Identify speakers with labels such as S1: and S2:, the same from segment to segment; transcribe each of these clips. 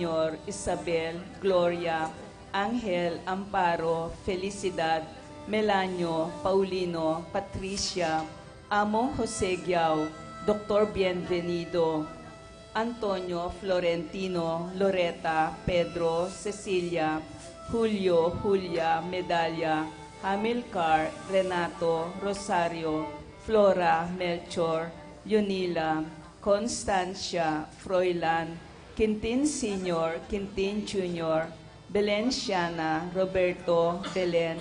S1: Senior, Isabel, Gloria, Angel, Amparo, Felicidad, Melanio, Paulino, Patricia, Amo Jose Giao, Dr. Bienvenido, Antonio, Florentino, Loreta, Pedro, Cecilia, Julio, Julia, Medalla, Hamilcar, Renato, Rosario, Flora, Melchor, Yunila, Constancia, Froilan, Quintin Sr., Quintin Jr., Belenciana, Roberto, Belen,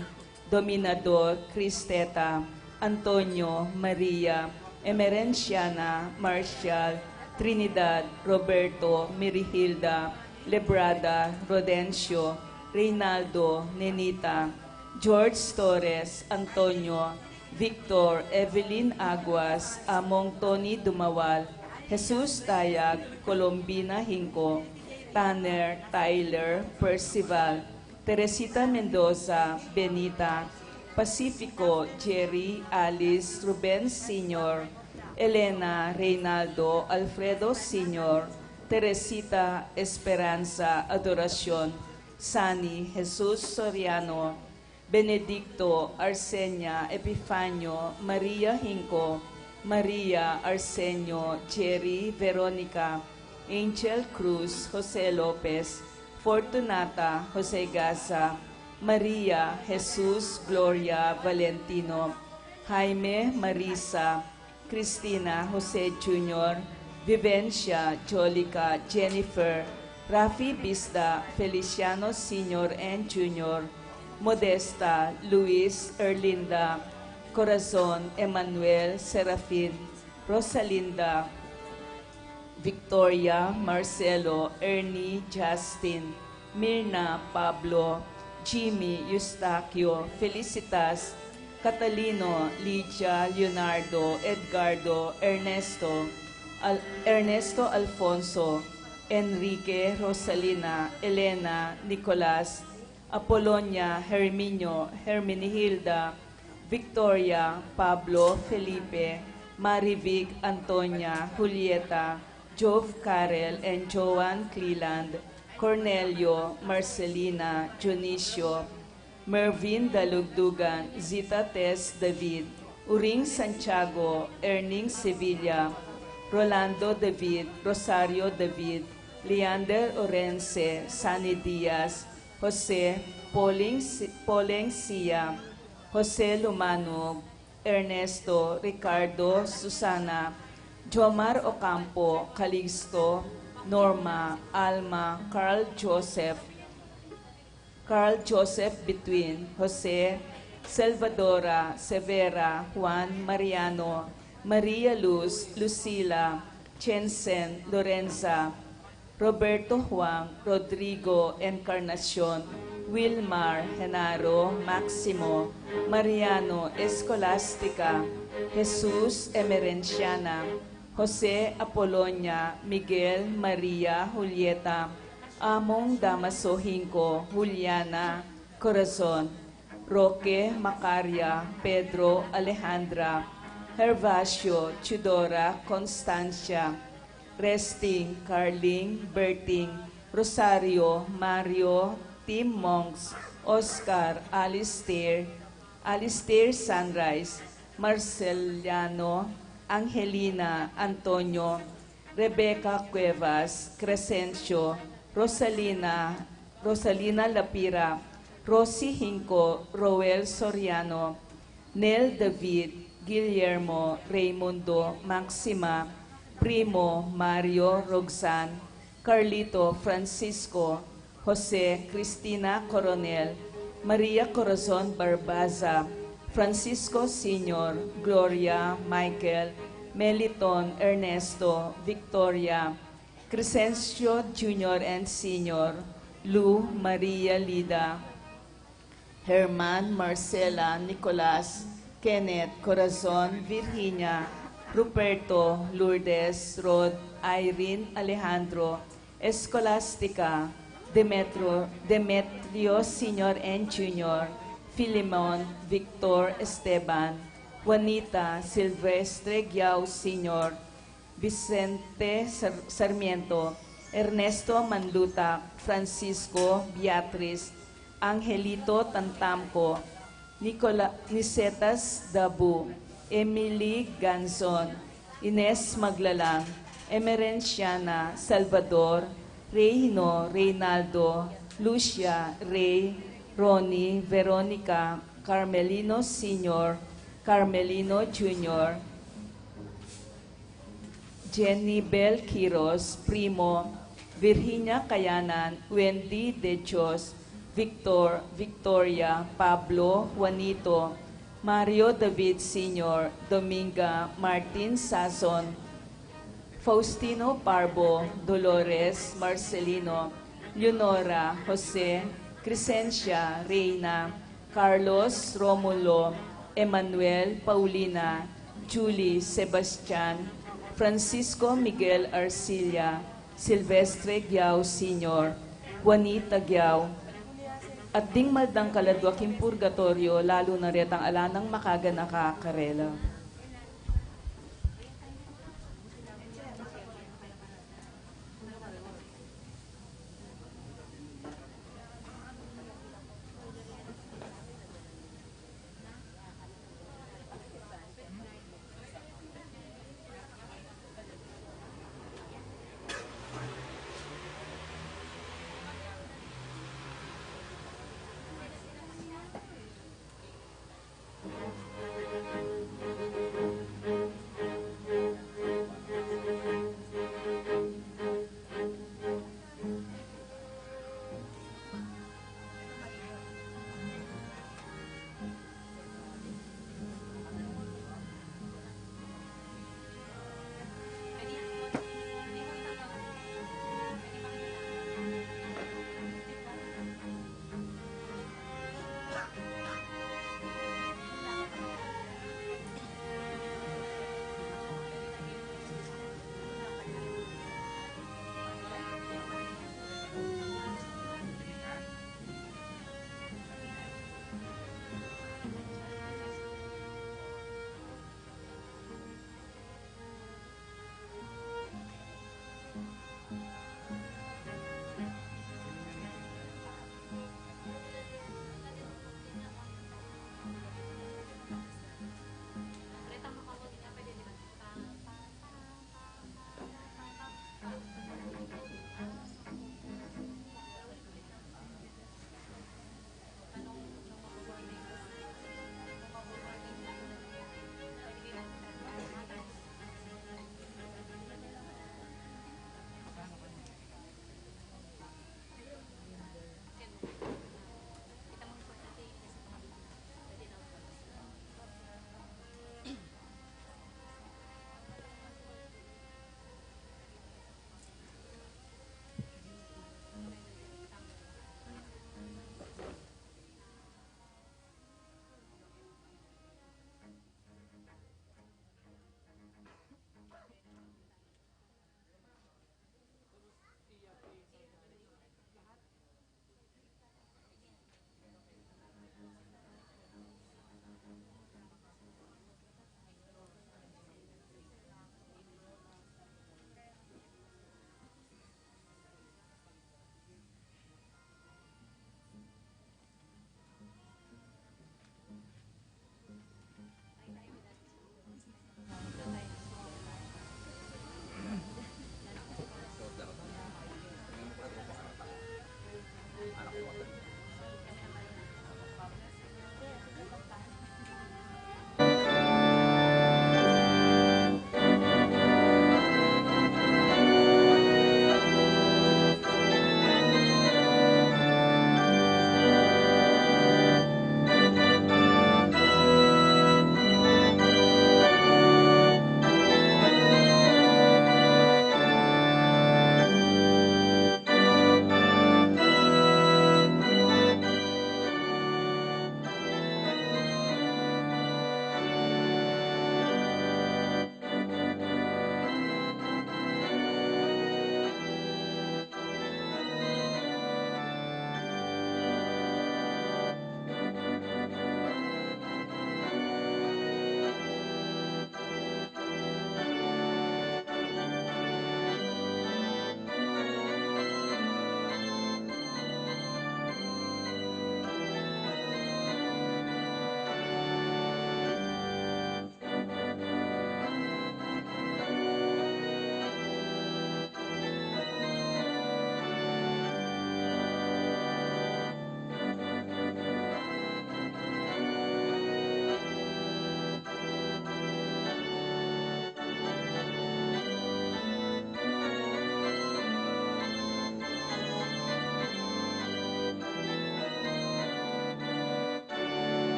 S1: Dominador, Cristeta, Antonio, Maria, Emerenciana, Marcial, Trinidad, Roberto, Mirihilda, Lebrada, Rodencio, Reynaldo, Nenita, George Torres, Antonio, Victor, Evelyn Aguas, Among Tony Dumawal, Jesus Tayag, Colombina Hinco, Tanner, Tyler, Percival, Teresita Mendoza, Benita, Pacifico, Jerry, Alice, Ruben Sr., Elena, Reynaldo, Alfredo Sr., Teresita, Esperanza, Adoración, Sani, Jesus Soriano, Benedicto, Arsenia, Epifanio, Maria Hinco, Maria, Arsenio, Jerry, Veronica, Angel Cruz, Jose Lopez, Fortunata, Jose Gaza, Maria, Jesus, Gloria, Valentino, Jaime, Marisa, Cristina, Jose Jr., Vivencia, Jolica, Jennifer, Rafi Bista, Feliciano Sr. and Jr., Modesta, Luis, Erlinda, Corazon, Emmanuel, Serafin, Rosalinda, Victoria, Marcelo, Ernie, Justin, Mirna, Pablo, Jimmy, Eustaquio, Felicitas, Catalino, Lidia, Leonardo, Edgardo, Ernesto, Ernesto Alfonso, Enrique, Rosalina, Elena, Nicolas, Apolonia, Herminio, Hermenihilda, Victoria, Pablo, Felipe, Marivic, Antonia, Julieta, Jove Karel, and Joan Cleland, Cornelio, Marcelina, Junicio, Mervin Dalugdugan, Zita Tess David, Uring Santiago, Erning Sevilla, Rolando David, Rosario David, Leander Orense, Sani Diaz, Jose Poleng Sia, Jose Lumanog, Ernesto, Ricardo, Susana, Jomar Ocampo, Calixto, Norma, Alma, Carl Joseph Between, Jose, Salvadora, Severa, Juan, Mariano, Maria Luz, Lucila, Chensen, Lorenza, Roberto Juan, Rodrigo, Encarnacion, Wilmar, Genaro, Maximo, Mariano, Escolastica, Jesus, Emerenciana, Jose Apolonia, Miguel, Maria, Julieta, Among Damaso Hinco, Juliana, Corazon, Roque, Macaria, Pedro, Alejandra, Hervasio, Chudora, Constancia, Resting, Carling, Berting, Rosario, Mario, Tim Monks, Oscar, Alistair Sunrise, Marceliano, Angelina, Antonio, Rebecca Cuevas, Crescencio, Rosalina Lapira, Rosy Hinco, Roel Soriano, Nel David, Guillermo, Raimundo, Maxima, Primo, Mario, Roxanne, Carlito, Francisco, Jose, Cristina Coronel, Maria Corazon Barbaza, Francisco Sr., Gloria, Michael, Meliton, Ernesto, Victoria, Crescencio Jr. and Sr., Lou, Maria Lida, Herman, Marcela, Nicolas, Kenneth, Corazon, Virginia, Ruperto, Lourdes, Rod, Irene, Alejandro, Escolastica, Demetrio Sr. and Jr., Filimon, Victor, Esteban, Juanita, Silvestre Giao Sr., Vicente Sarmiento, Ernesto Manlutak, Francisco Beatriz, Angelito Tantamco, Nicetas Dabu, Emily Ganson, Ines Maglalang, Emerenciana Salvador, Reino Reynaldo, Lucia Ray, Ronnie Veronica, Carmelino Sr., Carmelino Jr., Jenny Bel Quiros, Primo, Virginia Kayanan, Wendy De Dios, Victor, Victoria, Pablo, Juanito, Mario David Sr., Dominga, Martin Sason, Faustino Parbo, Dolores, Marcelino, Leonora, Jose, Crescencia, Reina, Carlos, Romulo, Emmanuel, Paulina, Julie, Sebastian, Francisco Miguel Arcilla, Silvestre Giao Sr., Juanita Giao, at ding maldang kaladwaking purgatorio, lalo na rin ang alanang makaganaka karela.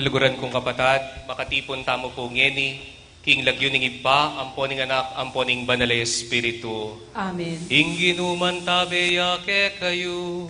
S2: Kaluguran kong kapatad, makatipon tamo po ngeni, king lagyo ning iba, amponing anak, amponing banal Espiritu.
S1: Amen.
S2: Inginuman tabeya ke kayo.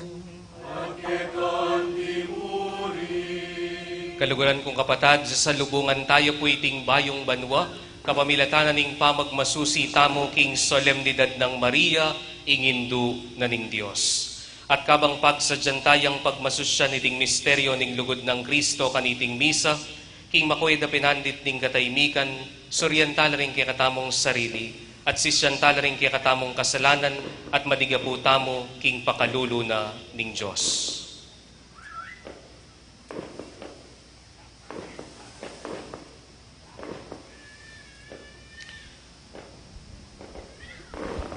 S2: Kaluguran kong kapatad, sa salubungan tayo po iting bayong banwa, kapamilatanan ning pamagmasusi tamo king solemnidad ng Maria, ingindu na ning Diyos. At kabang pagsadyantayang pagmasusya niting misteryo ning lugod ng Kristo kaniting misa, king makoy da pinandit ning kataymikan, suryantala rin kay katamong sarili, at sisyantala rin kay katamong kasalanan, at madiga po tamo king pakaluluna ning Diyos.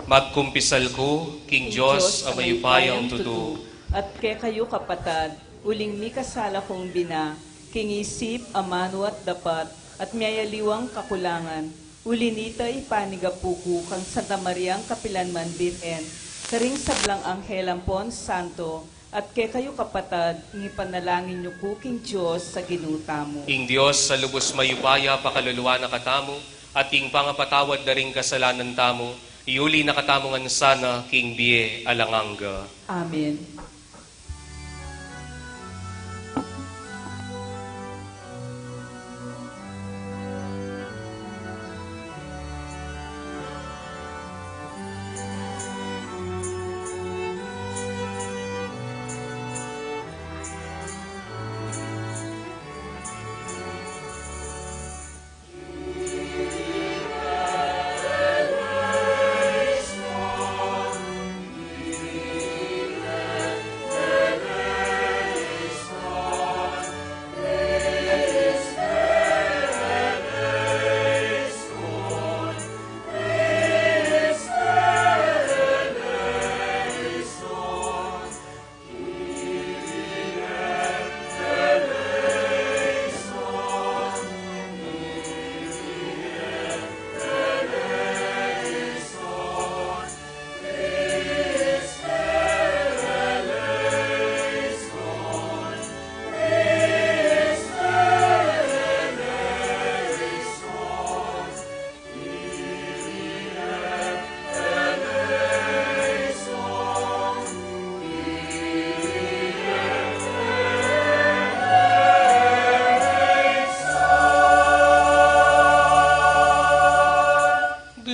S2: Magkumpisal ko, King Diyos, amayupayang tutu.
S1: At kay kayo kapatad, uling mi kasala kong bina, king isip, amano at dapat, at miyayaliwang kakulangan. Ulinita ipanigapuku kang Santa Mariang Kapilanman Birhen, karing sablang Anghel Ampon Santo, at kay kayo kapatad, ngipanalangin niyo po king Diyos sa ginuta mo.
S2: King Diyos, sa lubos mayupaya, pakaluluwa na katamo, at king pangapatawad na ring kasalanan tamo, iuli na katamongan sana, king Bie Alanganga.
S1: Amen.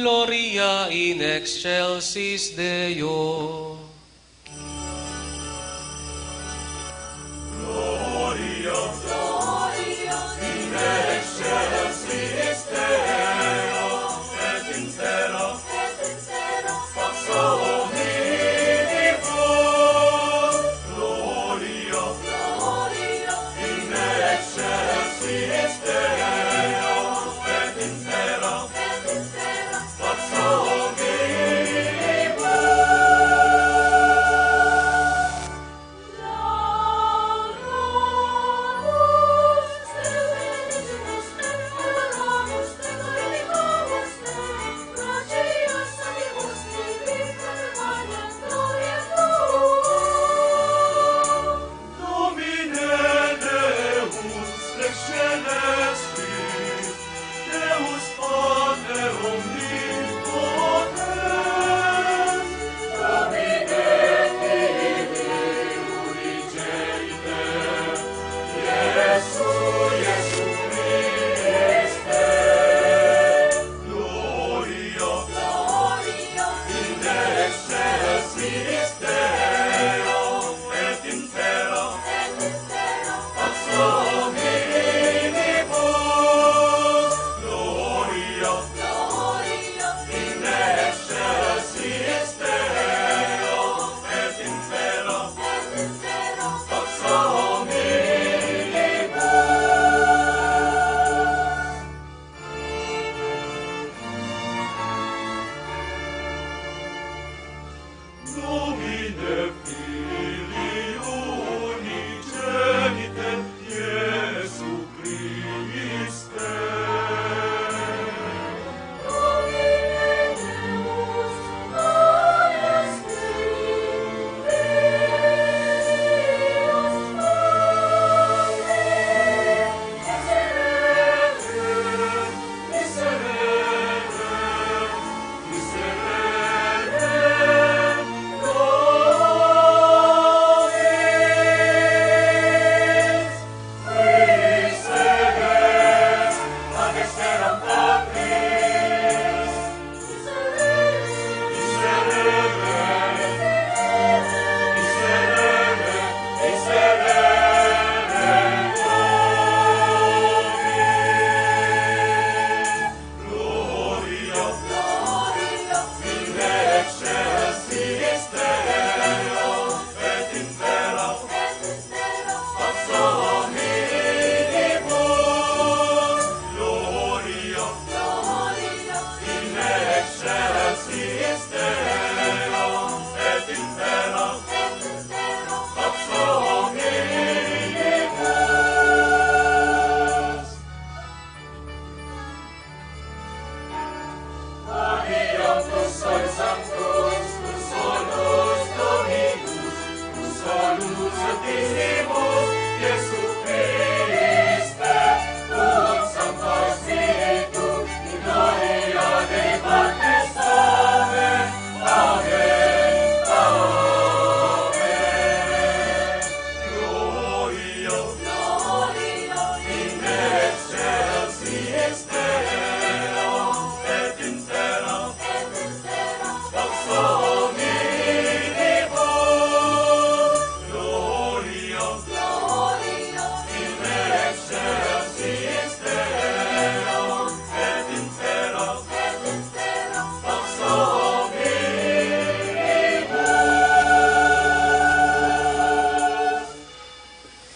S2: Gloria in excelsis Deo.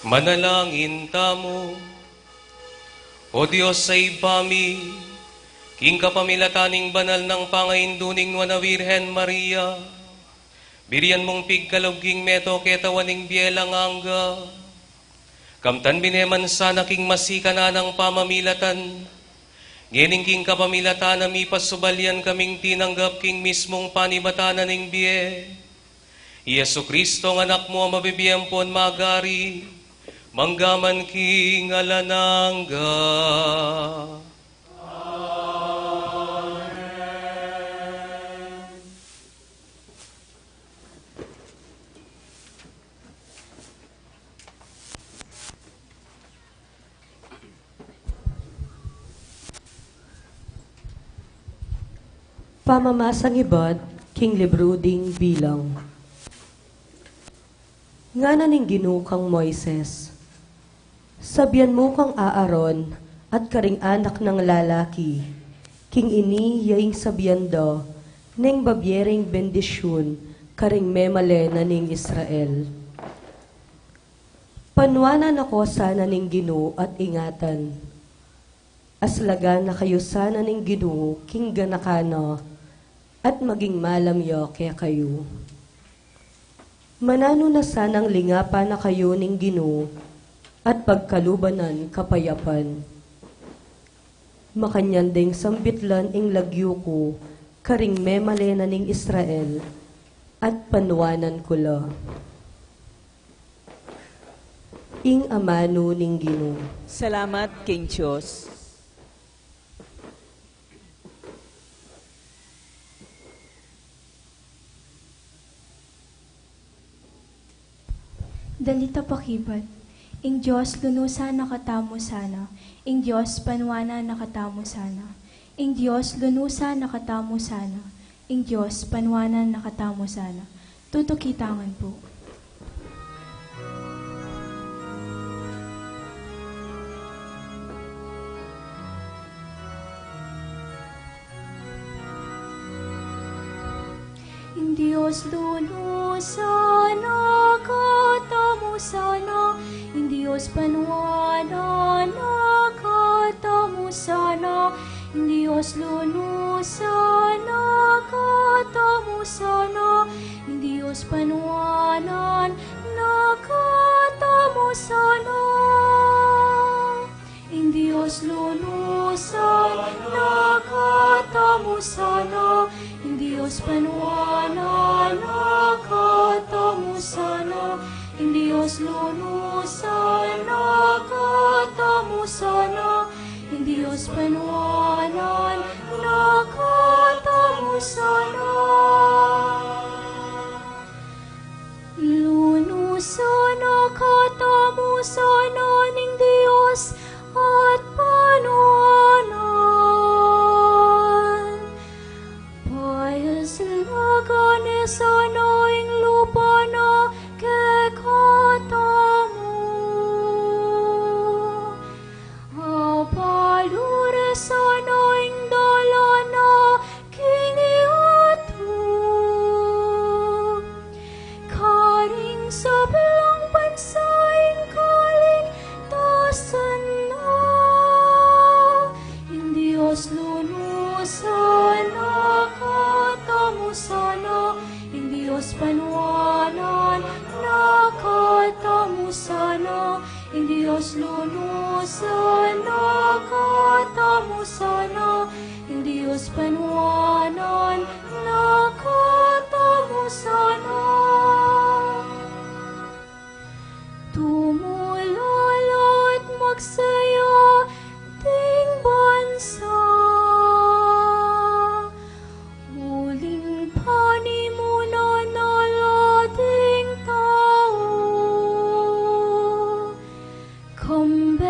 S2: Manalangin tamo. O Diyos sa ibami, king kapamilataning banal ng pangainduning wana Virhen Maria, birian mong pigkaluging meto ketawaning bielang angga, kamtan bineman sana king masikana ng pamamilatan, ngening king kapamilatan na mipasubalyan kaming tinanggap king mismong panibatanan ng bie. Yesu Kristo ng anak mo mabibiyempon magari, manggaman king alanangga.
S3: Pamamasang ibad, king libruding bilang. Nga naning ginukang Moises, sabyan mo kang Aaron at karing anak ng lalaki, king ini yaing sabyan do, neng babyering bendisyon, karing memale na ning Israel. Panwanan ako sana ning Ginoo at ingatan, aslagan na kayo sana ning Ginoo, king ganakano, at maging malamyo kaya kayo. Manano na sanang lingapa na kayo ning Ginoo at pagkalubanan kapayapan. Makanyandeng sambitlan ing lagyo ko, karing memale na ning Israel, at panwanan ko la. Ing amano ning Ginoo.
S1: Salamat, King Diyos.
S4: Dalita pakibat, ing Diyos lunusan nakatamo sana, ing Diyos panwana nakatamo sana, ing Diyos lunusan nakatamo sana, ing Diyos panwana nakatamo sana. Tutukitangan po. Ing Diyos lunusan nakatamo sana, ing Diyos panwana nakatamo sana, ing Diyos lunusan nakatamo sana, ing Diyos panwanan nakatamo sana, ing Diyos lunusan nakatamo sana, ing Diyos panwana nakatamo sana, ing Diyos lunusan nakatamo sana, ing Diyos panwanan nakatamo sana. Lunusan nakatamo sana ning Diyos at panwanan. Payaslagan sana ing lupa na kekatamu. Apalure sana ing dalana kiniatu. Karing sa belang bansa ing kaligtasan na. Ing Diyos lunusan nakatamo sana, ing Diyos panwanan nakatamo sana, ing Diyos lunusan nakatamo sana, ing Diyos panwanan nakatamo sana. Tumulala at magsaya ting bansa, muling panimuna na lating tao, kambe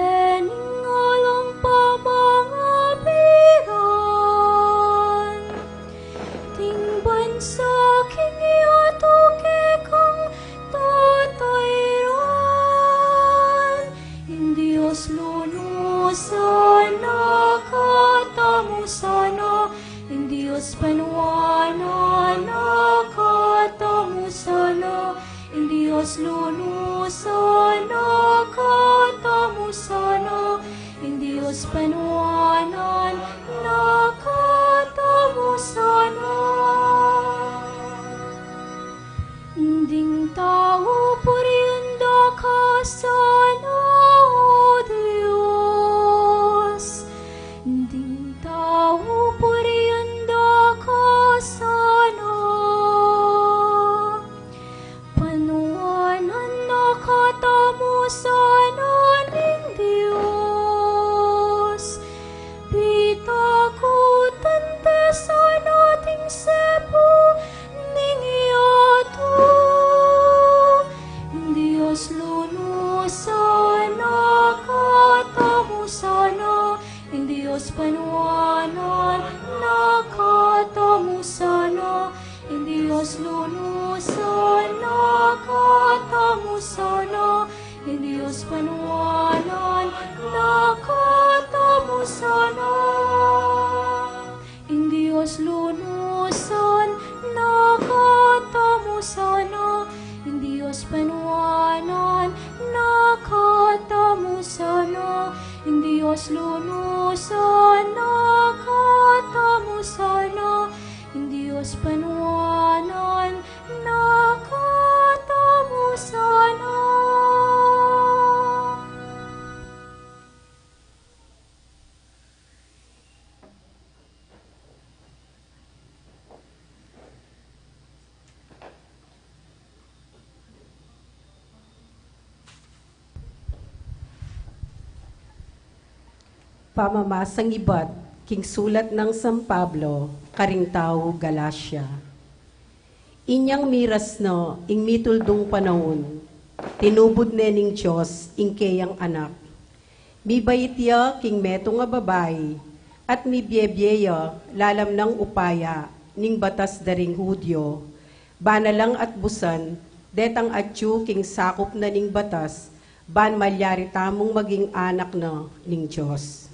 S4: sana. Ing Diyos lunusan nakatamo sana. Ing Diyos panuanan nakatamo sana. Ing Diyos lunusan nakatamo sana. Ing Diyos panuanan nakatamo sana.
S5: Pamamasang ibat, king sulat ng San Pablo, karing tao Galacia. Inyang miras no, ing mituldong panahon, tinubod nening Diyos, ing kayang anak. Mibayit ya, king meto nga babay, at mibyebyeya, lalam ng upaya, ning batas daring Hudyo, banalang at busan, detang atyu king sakop na ning batas, ban malyari tamong maging anak na ning Diyos.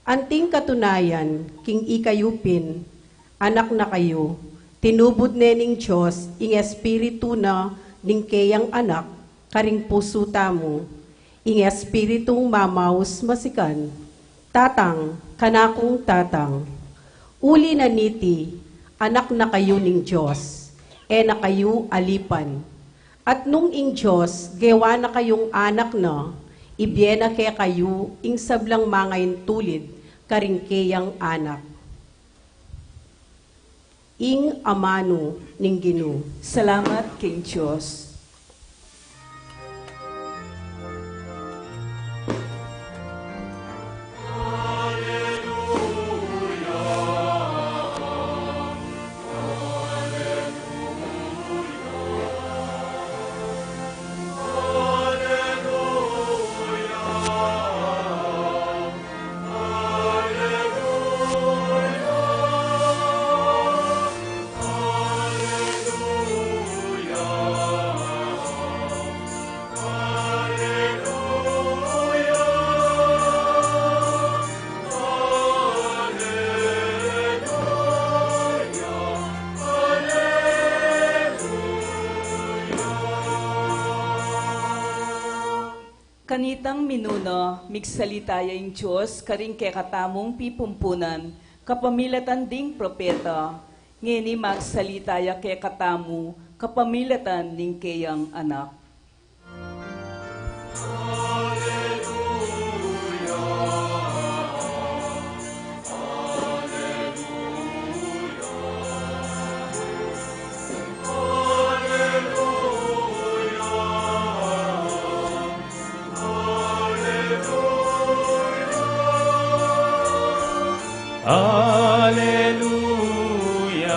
S5: Anting katunayan, king ikayupin, anak na kayo, tinubod nening Diyos, ing espiritu na ning kayang anak, karing puso tamo, ing espiritong mamaus masikan, tatang, kanakong tatang, uli na niti, anak na kayo ning Diyos, na kayo alipan, at nung ing Diyos, gewa na kayong anak na, ibyena kaya kayo, ing sablang mangayin tulid, karing kayang anak. Ing amano ning Ginoo.
S1: Salamat, King Diyos. Kanitang minuno, migsalitaya yung Diyos, karing kekatamong pipumpunan, kapamilatan ding propeta, ngini magsalitaya kekatamu, kapamilatan ning kayang anak.
S6: Alleluia,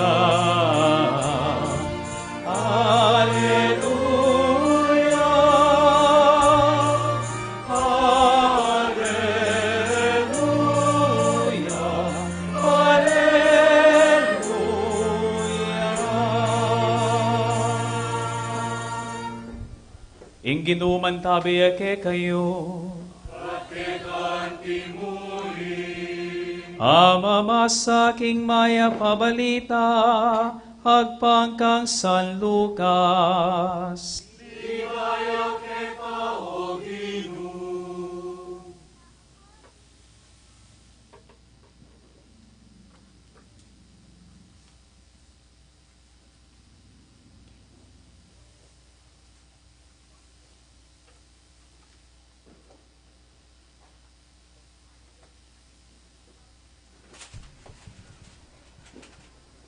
S6: Alleluia, Alleluia, Alleluia. Ing ginuman tabi ake kayo, Ama masaking maya pabalita, agpangkang San Lucas.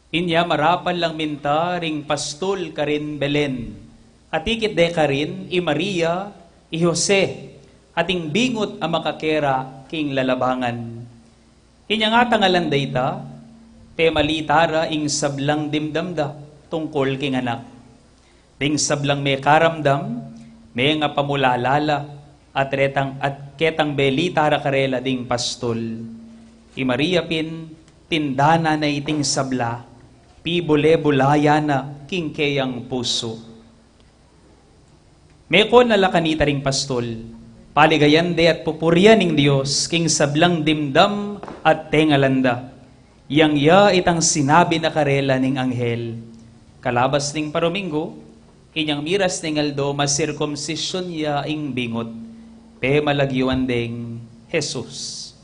S6: Inya marapan lang minta ring pastol karin Belen. Atikit de karin i Maria, i Jose, ating bingot ang makakera king lalabangan. Inya nga tangalan dayta, te malitara ing sablang dimdamda tungkol king anak. Ding sablang may karamdam, may nga pamulalala, at ketang belitara karela ding pastol. I Maria pin, tindana na iting sabla, pibule-bulaya na king kayang puso. Meko nalakanita ring pastol, paligayande at pupurian ning Dios, king sablang dimdam at tengalanda. Yang ya itang sinabi na karela ning anghel. Kalabas ning Paromingo, inyang miras ning aldo, masirkomsisyon ya ing bingot, pe malagyuan ding Jesus.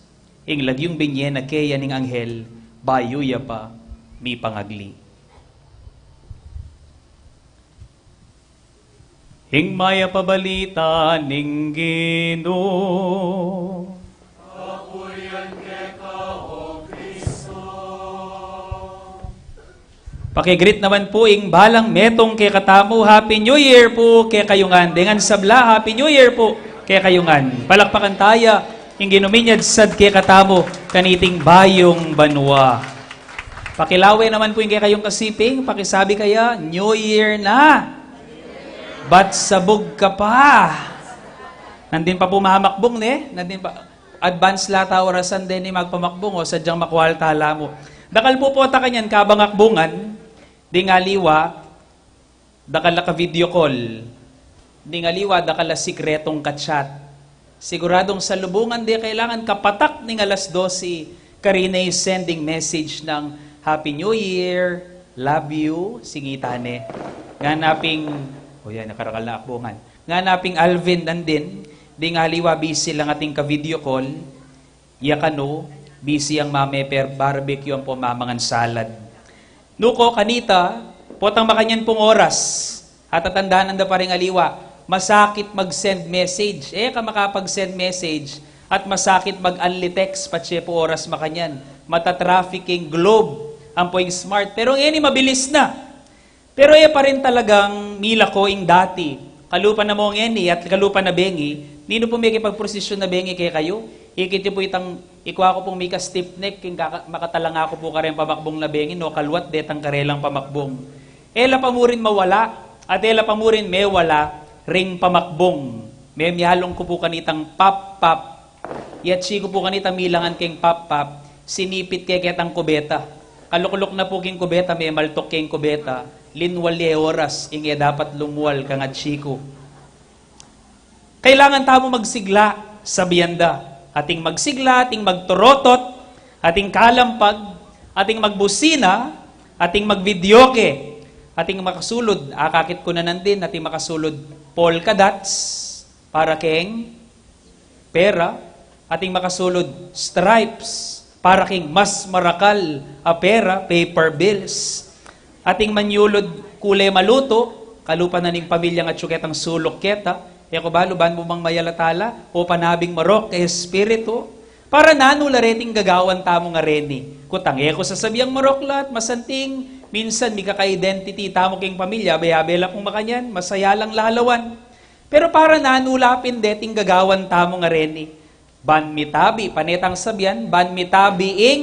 S6: Ing lagyong binye na kaya ning anghel, bayo ya pa, mi pangagli. Ing maya pabalita ning Ginoo. Pakigreet naman po ing balang metong kay katamu. Happy New Year po kay kayungan. Dengan sabla, Happy New Year po kay kayungan. Palakpakan taya, ing ginuminyad sad kay katamu, kaniting bayong banwa. Pakilaway naman po ing kay kayong kasiping, pakisabi kaya, New Year na! Ba't sabog ka pa? Nandin pa po mahamakbong nandin pa. Advance lata orasan din ni magpamakbong o sadyang makwal tala mo. Dakal po ta kanyan kabangakbungan, di nga liwa, dakal ka video call, di nga liwa, dakal sikretong kachat. Siguradong sa lubungan di kailangan kapatak ning alas 12, karinay sending message ng Happy New Year, love you, singitane. Ganaping, nakarakal na akbungan. Ganaping Alvin nandin, di nga liwa, busy lang ating ka-video call, yakano, busy ang mame per barbecue ang pumamangan salad. Nuko, kanita, potang makanyan pong oras, at tatandaan na pa rin aliwa, masakit mag-send message. Ka makapag-send message, at masakit mag-unli text, patse po oras makanyan. Mata-trafficking globe, ang poing smart. Pero ngayon, mabilis na. Pero pa rin talagang mila ko ing dati. Kalupa na mo ngayon at kalupa na bengi, nino po may kipag-prosesyon na bengi kay kayo? Ikit po itang, ikuha ko pong mika stiff neck, king makatalang ako po kareng pamakbong na bengi, no kalwat detang karelang pamakbong. Ela pa mo rin mawala, at ela pa mo rin may wala, ring pamakbong. May mihalong ko po kanitang pap-pap, yatsi ko po kanitang milangan king pap-pap, sinipit kay ketang kubeta. Kalukulok na po king kubeta, may maltok king kubeta, linwali oras, inge dapat lumuwal kang at chiko. Kailangan tamo magsigla sa biyanda. Ating magsigla, ating magturotot, ating kalampag, ating magbusina, ating magvideoke, ating makasulod, akakit ko na nandin, ating makasulod polka dots, para keng pera, ating makasulod stripes, para keng mas marakal a pera, paper bills, ating manyulod kulay maluto, kalupa na ning pamilyang at syuketang sulok keta, ko ba, luban mo mang mayalatala, o panabing marok, kay espiritu, para nanula reting gagawan tamo nga reni. Kutang ko sa sabiyang maroklat, masanting, minsan, mi kaka-identity, tamo king pamilya, bayabela kong makanyan, masaya lang lalawan. Pero para nanulapin deting gagawan tamo nga reni. Ban mitabi, panetang sabyan, ban mitabi ing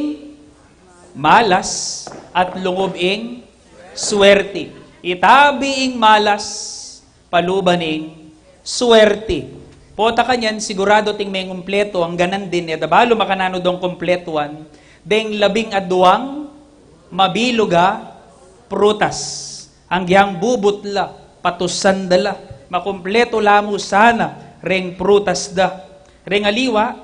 S6: malas, at lungob ing swerte. Itabi ing malas, paluban ing swerte. Pota kanyan, sigurado ting may kumpleto, ang ganan din, dabalo makanano dong kumpletuan, deng labing aduang, mabiluga, prutas. Ang giyang bubutla, patusan dala, makumpleto lamo sana, reng prutas da. Reng aliwa,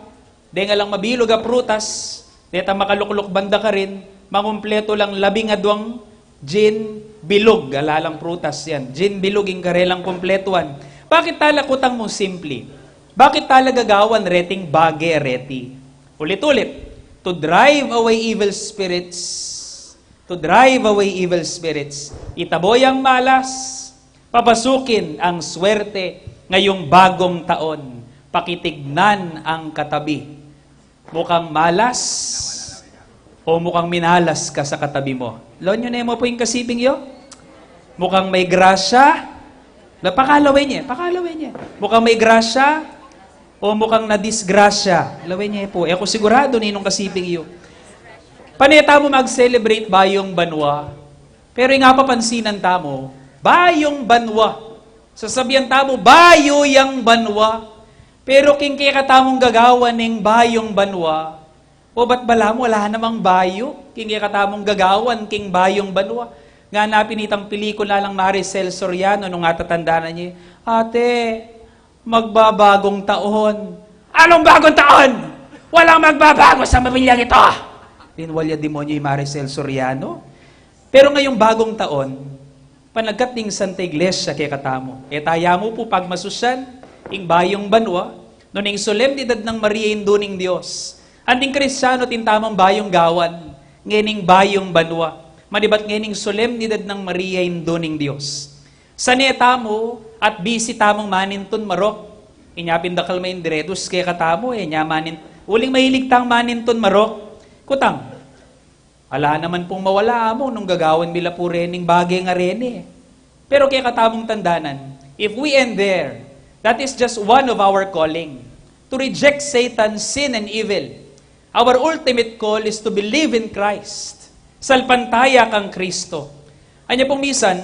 S6: deng alang mabiluga prutas, deta makalukluk banda ka rin, makumpleto lang labing aduang, gin bilog, alalang prutas yan. Gin bilog, ing karelang kumpletuan. Bakit talakutang mo simple? Bakit talagagawan reting bage reti? Ulit-ulit. To drive away evil spirits. To drive away evil spirits. Itaboy ang malas. Papasukin ang swerte ngayong bagong taon. Pakitignan ang katabi. Mukhang malas o mukhang minalas ka sa katabi mo. Lon yun mo po yung kasiping yo? Mukhang may grasya. Pakalawin niya. Mukhang may grasya o mukhang nadisgrasya. Lawin niya po. Ako sigurado ninong kasiping iyo. Paneta mo mag-celebrate bayong banwa. Pero nga papansinan tamo, bayong banwa. Sasabihan tamo, bayo yang banwa. Pero king kaya katamong gagawa ng bayong banwa, o ba't bala mo, wala namang bayo? King kaya katamong gagawan, king bayong banwa. Nga napinitang pelikula lang Maricel Soriano nung atatandaan niya, Ate, Magbabagong taon. Anong bagong taon? Walang magbabago sa pamilyang ito. Pinwalya demonyo yung Maricel Soriano. Pero ngayong bagong taon, panagkat ning Santa Iglesia kay katamo. Taya mo po pagmasusyan, ing bayong banwa, no ning solemnidad ng Maria Induning Diyos. Anding Kristyano tintamang bayong gawan, ngening bayong banwa. Manibat ngening solemnidad ng Maria Induning Diyos. Saneta mo at busy tamong maninton marok. Inyapin dakal may indiredos kay katamo manin. Uling mahiligtang maninton marok. Kutang. Ala naman pong mawala mo nung gagawan mila po rening bagay nga rene. Pero kay katamong tandanan, if we end there, that is just one of our calling. To reject Satan, sin, and evil. Our ultimate call is to believe in Christ. Salpantaya kang Kristo. Anya pong misan,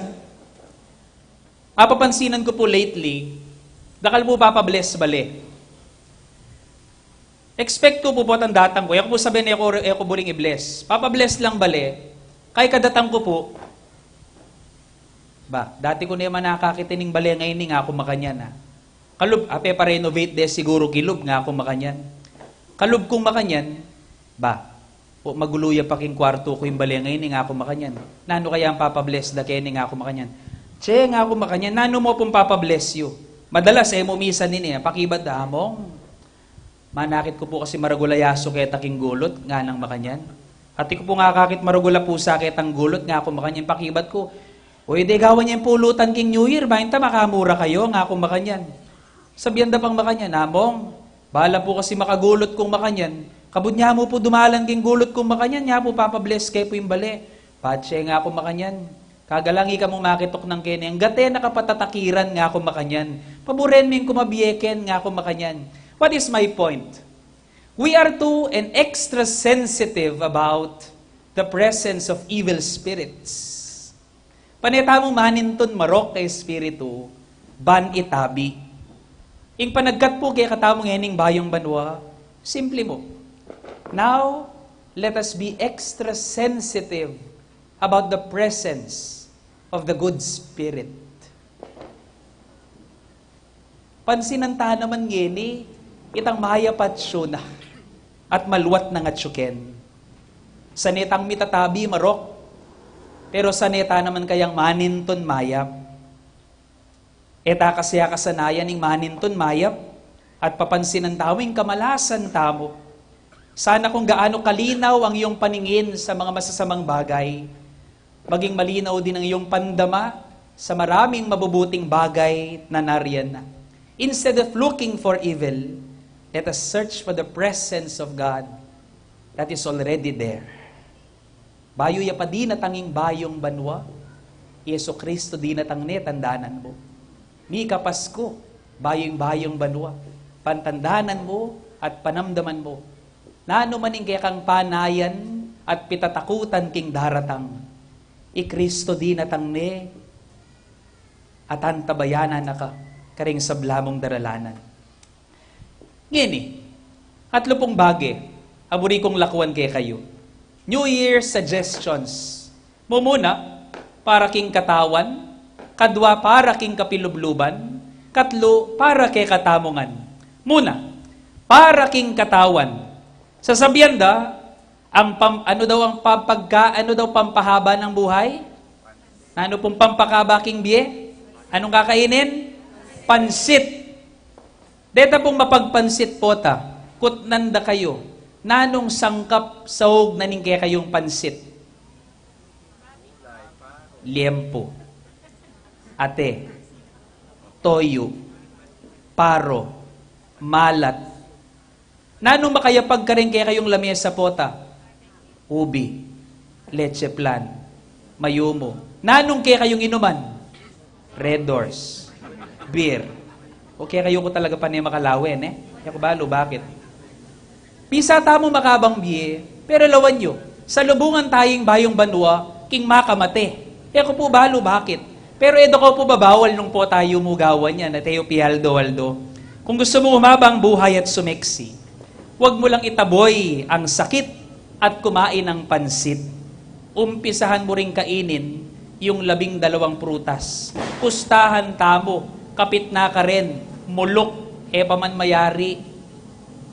S6: papansinan ko po lately, dakal po papabless bale. Expect ko po ang datang ko. Ako po sabihin, ako buling i-bless. Papabless lang bale. Kay kadatang ko po, dati ko na yung manakakitining bale ngayon nga ako makanyan. Kalub, pa-renovate de siguro kilub nga ako makanyan. Kalub kong makanyan, maguluya pa king kwarto ko yung bale ngayon nga ako makanyan. Nano kaya ang papabless da kaya nga ako makanyan? Che, nga ako makanyan, nano mo pong papabless you? Madalas mo misan nini, pakibad among. Manakit ko po kasi maragulayaso kaya taking gulot, nga nang makanyan. At ko po nga kakit maragula po sa kaya tang gulot, nga ako makanyan, pakibat ko. Uy, de gawan niya yung pulutan king New Year, bahinta makamura kayo, nga ako makanyan. Sabihan da pang makanyan, among, bahala po kasi makagulot kong makanyan, kabud niya mo po dumalan king gulot kong makanyan, niya po papabless kayo po yung bali. Patse nga ako makanyan. Kagalangi ka mong makitok ng kene, ang gate nakapatatakiran nga ako makanyan. Paburen ming kumabiyeken nga ako makanyan. What is my point? We are too and extra sensitive about the presence of evil spirits. Panita mo maninton marok kay espiritu, ban itabi. Ing panagkat po kay katamong ening bayong banwa, simple mo. Now, let us be extra sensitive about the presence of the good spirit. Pansinanta naman ngeni, itang mahayapat syuna at maluwat na nga tsuken. Sanetang mitatabi marok, pero saneta naman kayang maninton mayap. Eta kasya kasanayan ng maninton mayap at papansin ng tawing kamalasan tamo. Sana kung gaano kalinaw ang iyong paningin sa mga masasamang bagay, maging malinaw din ang iyong pandama sa maraming mabubuting bagay na nariyan na. Instead of looking for evil, let us search for the presence of God that is already there. Bayo ya pa di natanging bayong banwa, Yeso Kristo di natang tandanan mo. Mika Pasko, bayong banwa, pantandanan mo at panamdaman mo. Nano maning kaya kang panayan at pitatakutan king daratang. Kristo di natang at antabayanan na ka, karing sablamong daralanan. Ngini, atlo pong bagay, aburi kong lakuan kay kayo. New Year suggestions. Mumuna, para king katawan, kadwa para king kapilubluban, katlo para kay katamongan. Muna, para king katawan. Sasabihan da, ano daw pampahaba ng buhay? Ano pong pampakaba king biye? Anong kakainin? Pansit. Deta pong mapagpansit po kutnanda kayo, nanong sangkap sahog na ning kaya kayong pansit? Liempo, ate, toyo, paro, malat. Nanong makayapag ka rin kaya kayong lamesa po ubi, leche plan, mayumo. Nanong kaya kayong inuman? Red Doors, beer. Okay kayo ko talaga pa niya makalawin, Kaya ko balo, bakit? Pisa tamo makabang biye, pero lawan nyo, sa lubungan tayong bayong banwa, king makamate. Kaya ko po balo, bakit? Pero edo ko po babawal nung po tayo mugawan yan, at tayo pihaldo-waldo. Kung gusto mo umabang buhay at sumeksi, huwag mo lang itaboy ang sakit at kumain ng pansit. Umpisahan mo ring kainin yung 12 prutas. Pustahan tamo, kapit na ka rin mulok, paman mayari,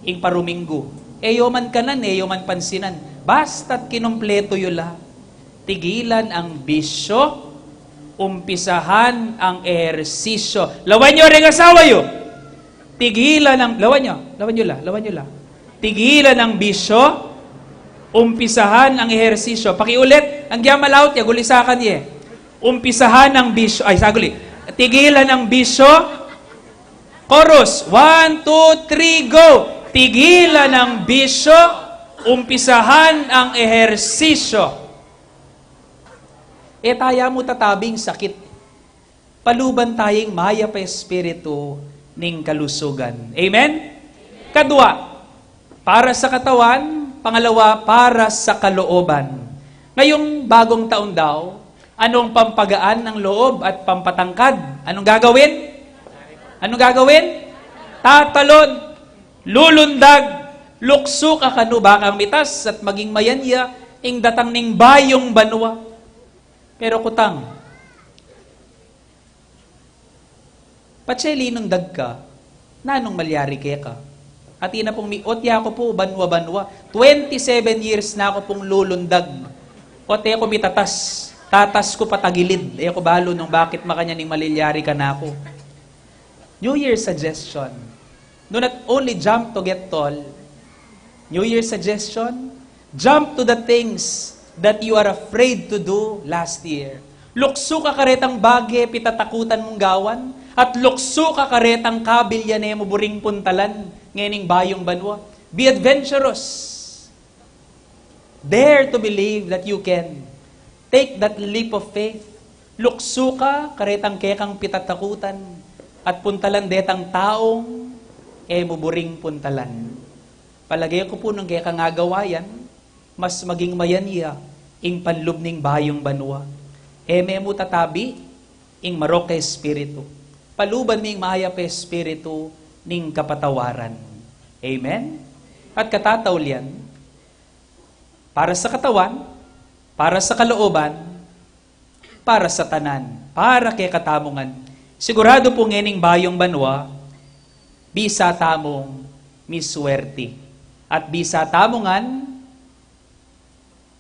S6: ing paruminggo. Yoman kanan, yoman pansinan. Basta't kinumpleto yula. Tigilan ang bisyo, umpisahan ang ehersisyo. Lawan nyo rin asawa yun. Tigilan ang, lawan nyo la. Tigilan ang bisyo, umpisahan ang ehersisyo. Pakiulit, ang gyamalaut ya, gulisakan ye. Umpisahan ang bisyo, tigilan ang bisyo. Chorus, 1, 2, 3, go! Tigilan ang bisyo, umpisahan ang ehersisyo. Taya mo tatabing sakit. Paluban tayong maya pa espiritu ning kalusugan. Amen? Kadua, para sa katawan. Pangalawa, para sa kalooban. Ngayong bagong taon daw, anong pampagaan ng loob at pampatangkad? Anong gagawin? Tatalon, lulundag, lukso ka kanu bakang mitas at maging mayanya ing datang ning bayong banwa. Pero kutang, patseli nung dagka, nanong malyari ka? At ina pong miotya ko po, banwa-banwa. 27 years na ako pong lulundag. Ote ko mitatas. Tatas ko patagilid. Ko balo nung bakit makanya ning malilyari ka na ako. New Year suggestion. Do not only jump to get tall. New Year suggestion, jump to the things that you are afraid to do last year. Lukso ka karetang bagay, pitatakutan mong gawan. At lukso ka karetang kabilya na mo buring puntalan. Ngayon bayong banwa. Be adventurous. Dare to believe that you can. Take that leap of faith. Lukso ka, karetang kekang pitatakutan. At puntalan detang taong, muburing puntalan. Palagay ko po nung kekang agawayan, mas maging mayaniya, ing panlubning bayong banwa. Memo tatabi, ing marok ka espiritu. Paluban ning maya pa espiritu, ning kapatawaran. Amen? At katatawlian, para sa katawan, para sa kalooban, para sa tanan, para kay katamungan. Sigurado po ngening bayong banwa, bisa tamong miswerte. At bisa tamungan,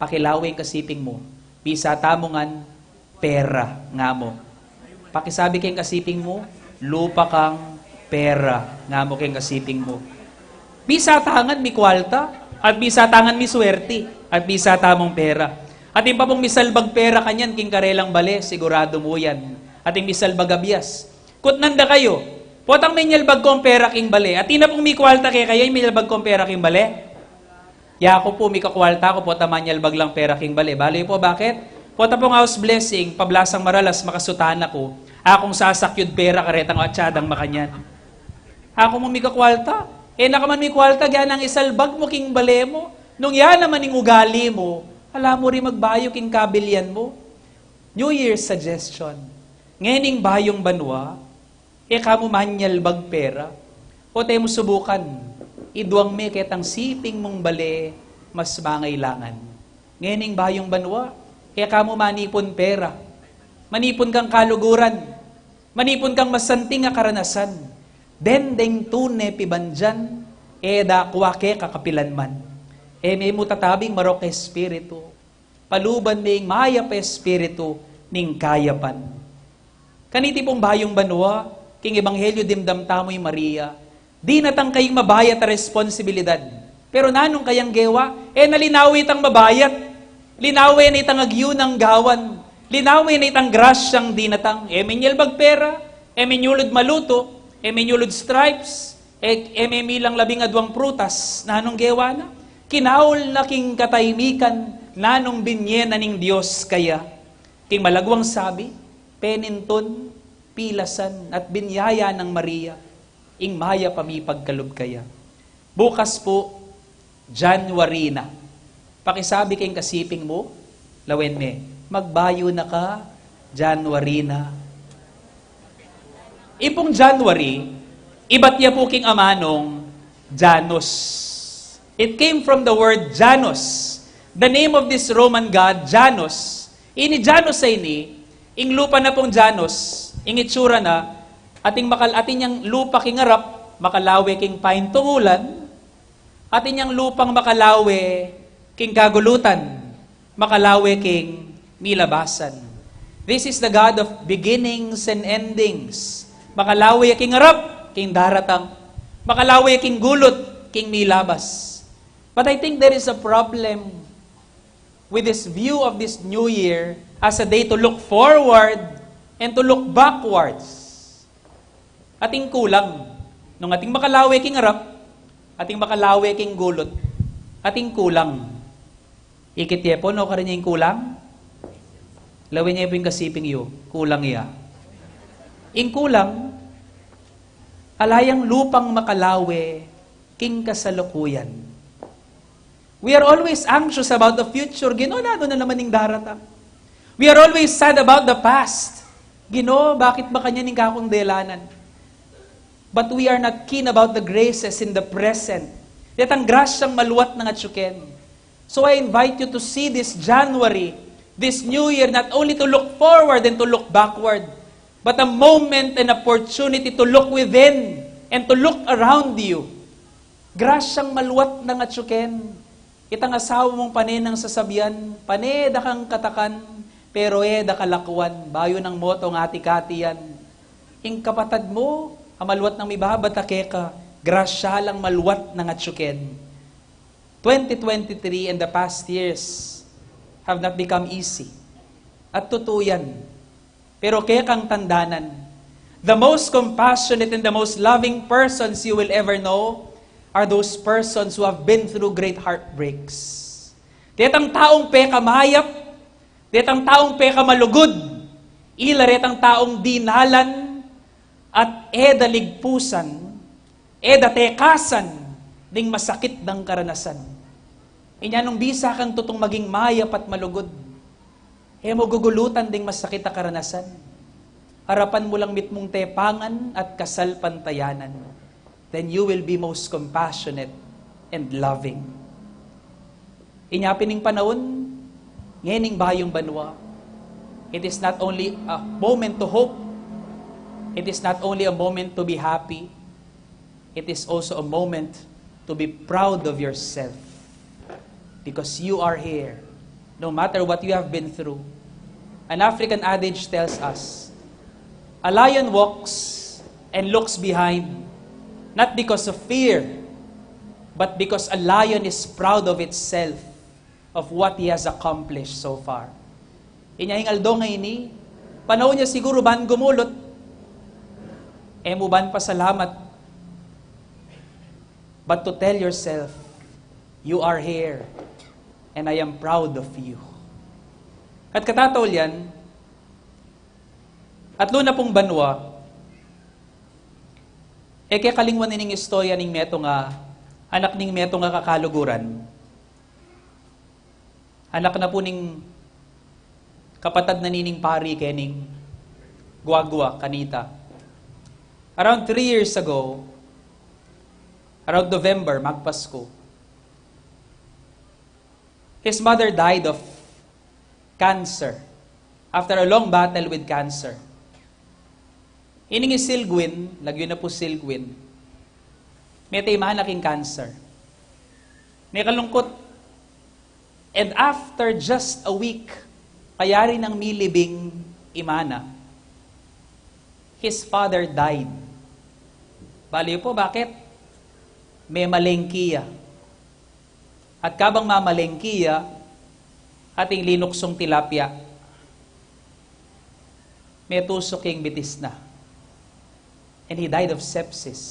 S6: pakilawing kasiping mo, bisa tamungan, pera nga mo. Pakisabi kayong kasiping mo, lupa kang pera nga mo kayong kasiping mo. Bisa tangan mi kwalta, at bisa tangan mi swerte, at bisa tamong pera. At yung pa pong misalbag pera kanyan, king karelang bale, sigurado mo yan. At yung misalbag abyas. Kutnanda kayo, potang may nyalbag kong pera king bale, at ina pong mi kwalta kay kayo, may nyalbag kong pera king bale. Yako po, mi kakwalta ko, pota manyalbag lang pera king bale. Bale po, bakit? Pota pong house blessing, pablasang maralas, makasutana ko, akong sasakyod pera karetang atsadang makanyan. Ako mo mi kakwalta, nakaman mi kwalta, gyan ang isalbag mo king bale mo, nung yan naman ing ugali mo, alam mo rin magbayo king kabilyan mo. New Year suggestion, ngening bayong banwa, kamo manyalbag pera, o tayo mo subukan, iduang me ketang siping mong bale, mas mangailangan. Ngening bayong banwa, kamo manipon pera, manipon kang kaluguran, manipon kang masanting nga karanasan, dendeng tune pibandyan, dakwa ke kakapilan man. May mutatabing marok espiritu, paluban ning maya pa espiritu, ning kayapan. Kaniti pong bayong banwa, king ebanghelyo dimdam tamoy Maria, di natang kayong mabayat a responsibilidad. Pero nanong kayang gewa, nalinawi itang mabayat, linawi na itang agyo ng gawan, linawi na itang grasyang di natang, minyalbag pera, minyulod maluto, minyulod stripes, milang 12 prutas, nanong gewa na, kinaul na king kataymikan, nanong binye na ning Diyos kaya, king malagwang sabi, peninton, pilasan, at binyaya ng Maria, ing maya pamipagkalub kaya. Bukas po, January na. Pakisabi kayong kasiping mo, lawen me, magbayo na ka, January na. Ipong January, ibat niya po king amanong Janus. It came from the word Janus. The name of this Roman god, Janus. Ini Janus ay ni, ing lupa na pong Janus, ing itsura na, Ating yang lupa king arap, makalawe king pain tungulan, ating yang lupang makalawe king kagulutan, makalawe king milabasan. This is the God of beginnings and endings. Makalawe king arap, king daratang, makalawe king gulot, king milabas. But I think there is a problem with this view of this new year as a day to look forward and to look backwards. Ating kulang. Nung ating makalawe king arap, ating makalawe king gulot, ating kulang. Ikityepo, no, karin niya yung kulang? Lawin niya yung kasiping yu, kulang iya. Ing kulang, alayang lupang makalawe, king kasalukuyan. We are always anxious about the future. Ginoo, na naman yung daratang. We are always sad about the past. Ginoo, bakit ba kanya ning kakong delanan? But we are not keen about the graces in the present. Datang grasyang maluwat ng atsuken. So I invite you to see this January, this new year, not only to look forward and to look backward, but a moment and opportunity to look within and to look around you. Grasyang maluwat ng atsuken. Itang asawa mong paninang sasabihan, paneda kang katakan, pero da kalakwan, bayo ng moto ng ati-katiyan. Ing kapatad mo, amaluwat ng mibabatake ka, grasya lang maluwat ng atsuken. 2023 and the past years have not become easy. At tutuyan. Pero kaya kang tandanan, the most compassionate and the most loving persons you will ever know are those persons who have been through great heartbreaks. Detang taong peka mayap, detang taong peka malugod, ilaretang taong dinalan, at daligpusan, tekasan, ding masakit ng karanasan. Inyanong bisa kang tutong maging mayap at malugod, mo gugulutan ding masakit na karanasan. Harapan mo lang mitmong tepangan at kasal pantayanan. Then you will be most compassionate and loving. Inyapin ng panahon, ngening bayong banwa, it is not only a moment to hope, it is not only a moment to be happy, it is also a moment to be proud of yourself. Because you are here, no matter what you have been through. An African adage tells us, a lion walks and looks behind, not because of fear, but because a lion is proud of itself, of what he has accomplished so far. Inyahing aldo ngayon ni, panahon niya siguro ban gumulot, mo ban pasalamat. But to tell yourself, you are here, and I am proud of you. At katatol yan, at luna pong banwa, kaya kalingwan nining istorya ning meto nga, anak ning meto nga kakaluguran. Anak na po ning kapatad na nining pari kening guagwa, kanita. Around 3 years ago, around November, magpasko, his mother died of cancer after a long battle with cancer. Ining silgwin, lagyo na po silgwin, may taymahan aking cancer. May kalungkot. And after just a week, kaya rin ang milibing imana, his father died. Baliw po, bakit? May malengkiya. At kabang mamalengkiya, ating linuksong tilapia, may tusoking bitis na. And he died of sepsis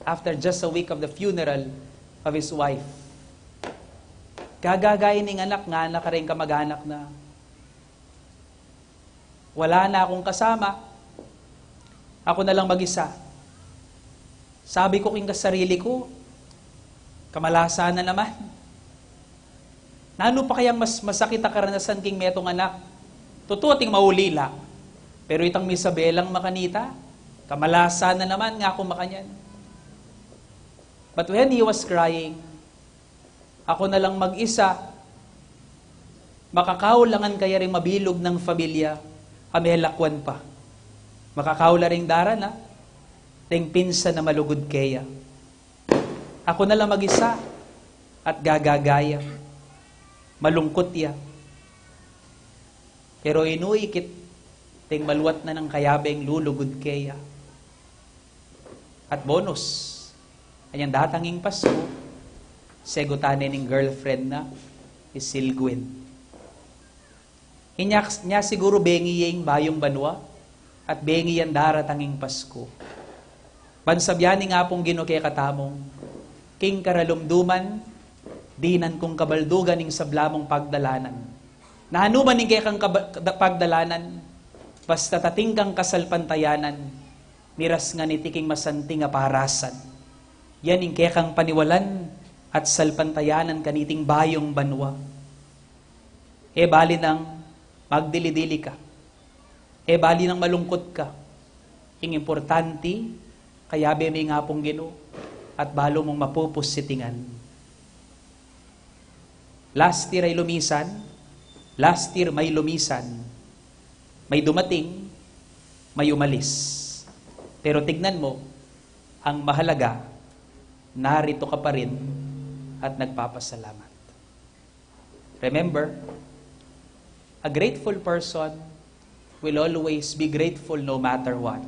S6: after just a week of the funeral of his wife. Gagagayin ng anak nga na ka rin kamag-anak na wala na akong kasama, ako na lang mag-isa. Sabi ko king kasarili ko, kamalasa na naman. Nano pa kayang mas masakit na karanasan king metong anak? Totoo ting maulila. Pero itang misabelang makanita, kamalasa na naman nga ako makanyan. But when he was crying, ako na lang mag-isa, makakaulangan kaya rin mabilog ng familia, amelakwan pa. Makakaula ring daran na, ting pinsa na malugod kaya. Ako na lang mag-isa at gagagaya. Malungkot ya. Pero inuikit, ting maluwat na ng kayabeng lulugod kaya. At bonus, ayan datanging Pasko, segutane ning girlfriend na, isilgwin. Niya siguro bengi yung bayong banwa, at bengi yan daratanging Pasko. Bansabyanin nga pong ginuke katamong, king karalumduman, dinan kong kabaldugan ning sablamong pagdalanan. Nahanuman ning kay kang pagdalanan, basta tating kang kasalpantayanan, miras nga nitiking masanting nga parasan. Yan ing kay kang paniwalan, at salpantayanan kaniting bayong banwa. E bali ng magdili-dili ka. E bali ng malungkot ka. Ing importante, kaya may nga pong Ginoo, at balo mong mapupusitingan. Last year ay lumisan, last year may lumisan, may dumating, may umalis. Pero tignan mo, ang mahalaga, narito ka pa rin at nagpapasalamat. Remember, a grateful person will always be grateful no matter what.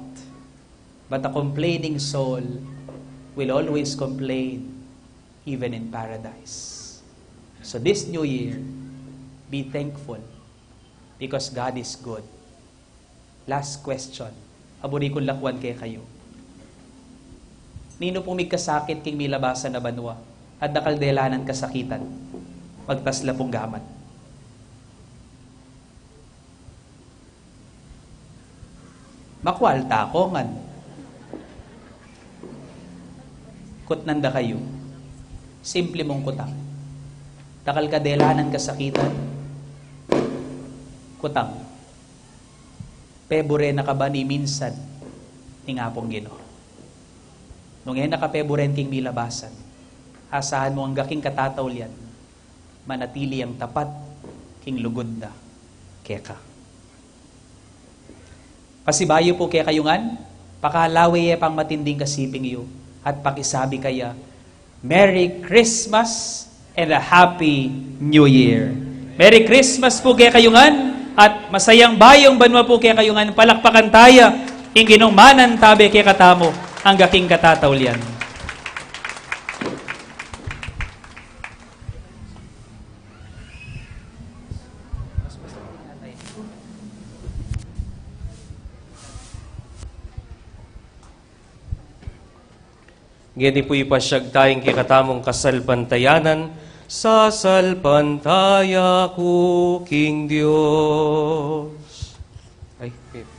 S6: But a complaining soul will always complain even in paradise. So this new year, be thankful because God is good. Last question. Aburi kong lakwan kay kayo. Nino pong kasakit king milabasan na banwa at nakaldelanan kasakitan. Magtasla pong gaman. Makwalta ko ngan. Kutnanda kayo. Simple mong kutang. Takal kadelanan kasakitan. Kutang. Pebure na ka ba ni minsan ni nga pong Ginoo. Nung yan nakapeburen king milabasan, asahan mo ang gaking katataw liyan, manatili ang tapat king lugod na keka. Pasibayo po kaya kayungan, pakalawi pang matinding kasiping iyo, at pakisabi kaya, Merry Christmas and a Happy New Year. Merry Christmas po kaya kayungan, at masayang bayong banwa po kaya kayungan, palakpakan taya, ing ginungmanan tabi kaya katamo, ang gaking katatawlian.
S2: Ngeni po ipasyag tayong kikatamong kasalpantayanan, sasalpantaya ko King Diyos. Ay, okay.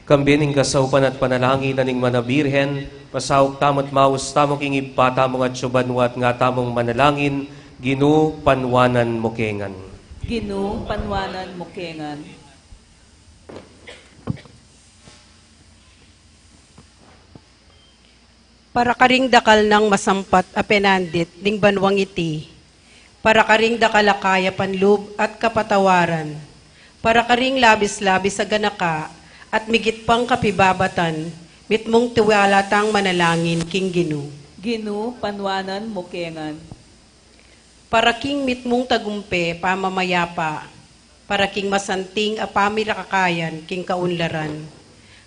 S2: Kambining kasaupan at panalangin na ning manabirhen, pasawag tamot maus tamok ingib pa tamong at subanwat nga tamong manalangin, Ginu panwanan mokengan.
S1: Ginu panwanan mokengan.
S5: Para karing dakal ng masampat a penandit ning banwang iti. Para karing dakalakaya panlub at kapatawaran. Para karing labis-labis sa ganaka at migit pang kapibabatan, mitmong tiwalatang manalangin king Ginu.
S1: Ginu panwanan mokengan.
S5: Para king mitmong tagumpe pamamayapa. Para king masanting a pamirakakayan king kaunlaran.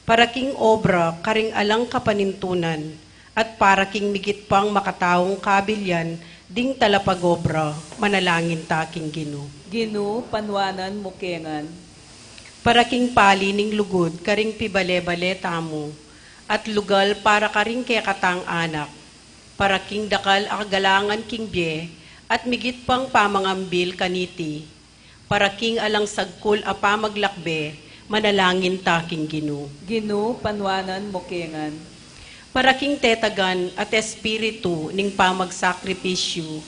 S5: Para king obra karing alang kapanintunan. At para king migit pang makataong kabilyan, ding talapagobra, manalangin ta king Ginu.
S1: Ginu panwanan mokengan.
S5: Para king pali ning lugod, karing pibale-bale tamo, at lugal para karing kaya katang anak. Para king dakal akagalangan king bye, at migit pang pamangambil kaniti. Para king alang sagkul a pamaglakbe, manalangin ta king Ginu.
S1: Ginu panwanan mokengan.
S5: Para king tetagan at espiritu ning pamagsakripisyo,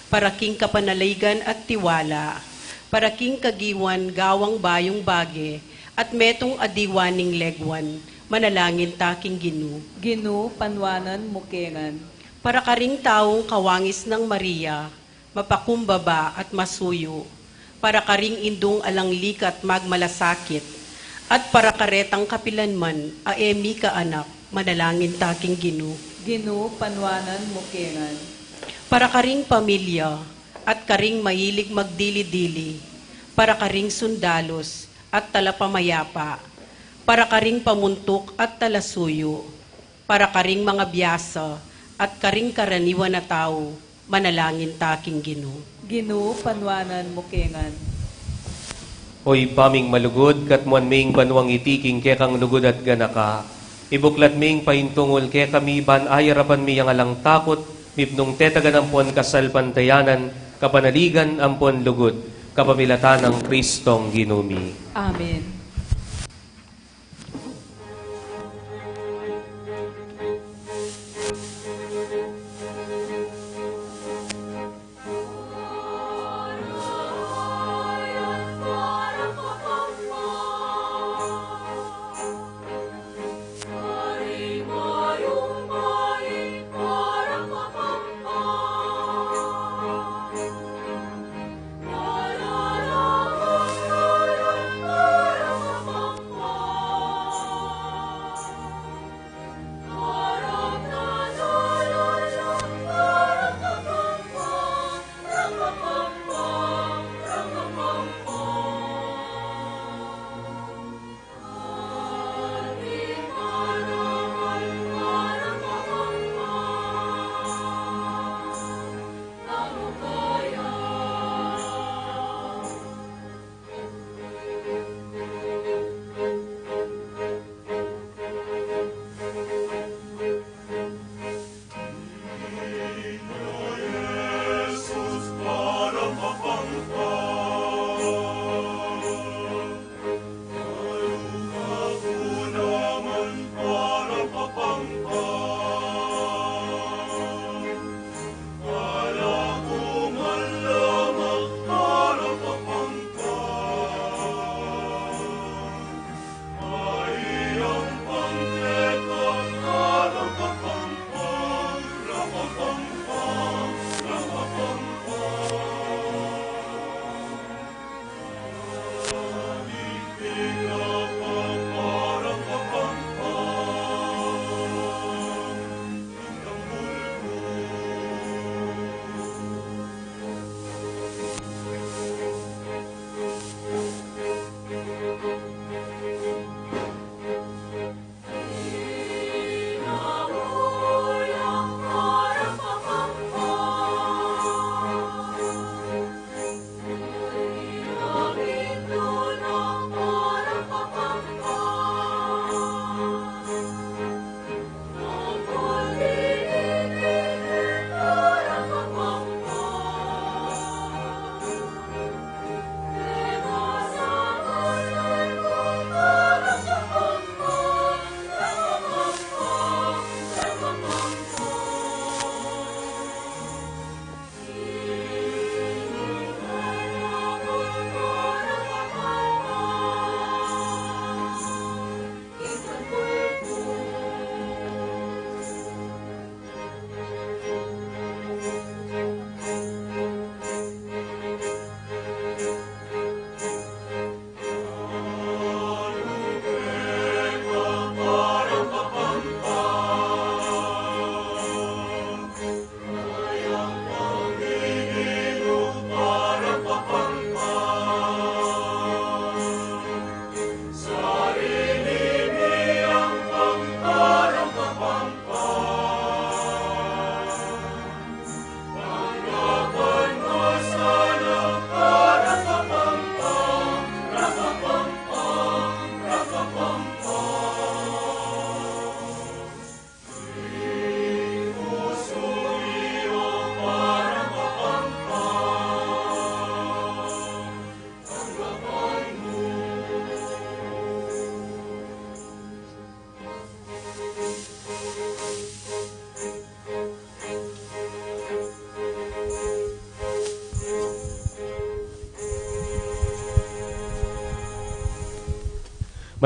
S5: para king kapanaligan at tiwala, para king kagiwan gawang bayong bage, at metong adiwan ning legwan, manalangin ta king Ginu.
S1: Ginu panwanan mokengan.
S5: Para karing taong kawangis ng Maria, mapakumbaba at masuyo, para karing indung alang likat magmalasakit, at para karetang kapilanman, aemi ka anak, manalangin ta king Ginu.
S1: Ginu panwanan mokengan.
S5: Para karing pamilya, at karing mahilig magdili-dili, para karing sundalos, at talapamayapa, para karing pamuntok at talasuyo, para karing mga biyasa, at karing karaniwan na tao, manalangin ta king Ginu.
S1: Ginu panwanan mokengan.
S2: Hoy paming malugod, katmuan ming banwang itiking ke kang lugod at ganaka. Ibuklat ming pahintungol ke kami ban ayarapan mi yang alang takot, mipnong tetagan ampon kasal pantayanan, kapanaligan ampon lugod, kapamilatan ng Kristong Ginumi.
S1: Amen.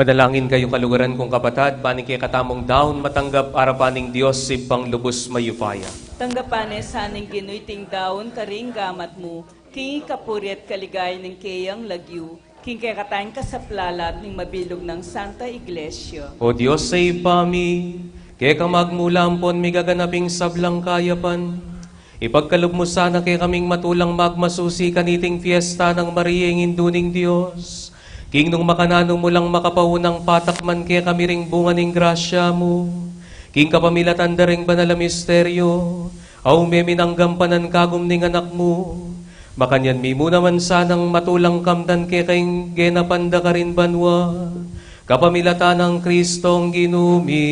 S2: Madalangin kayo kalugaran kong kapatad, paning kay katamong daon matanggap arapaning Diyos sipang lubos mayupaya.
S1: Tanggapane saning ginuiting daon karing gamat mo, king kapuri at kaligay ng kayang lagyu, king kay katayang kasaplalat ng mabilog ng Santa Iglesia.
S2: O Diyos sa ipami, kay ka magmulampon mi gaganaping sablang kayapan, ipagkalog mo sana kay kaming matulang magmasusi kaniting fiesta ng Maria ng Induning Diyos. King nung makananong mo lang makapaunang patakman kaya kami ring bunga ng grasya mo. King kapamilatan da ring banala misteryo, aw meminang gampanan kagum ning anak mo. Makanyan mi mo naman sanang matulang kamdan kaya kayong genapanda ka rin banwa. Kapamilatan ng Kristong ginumi.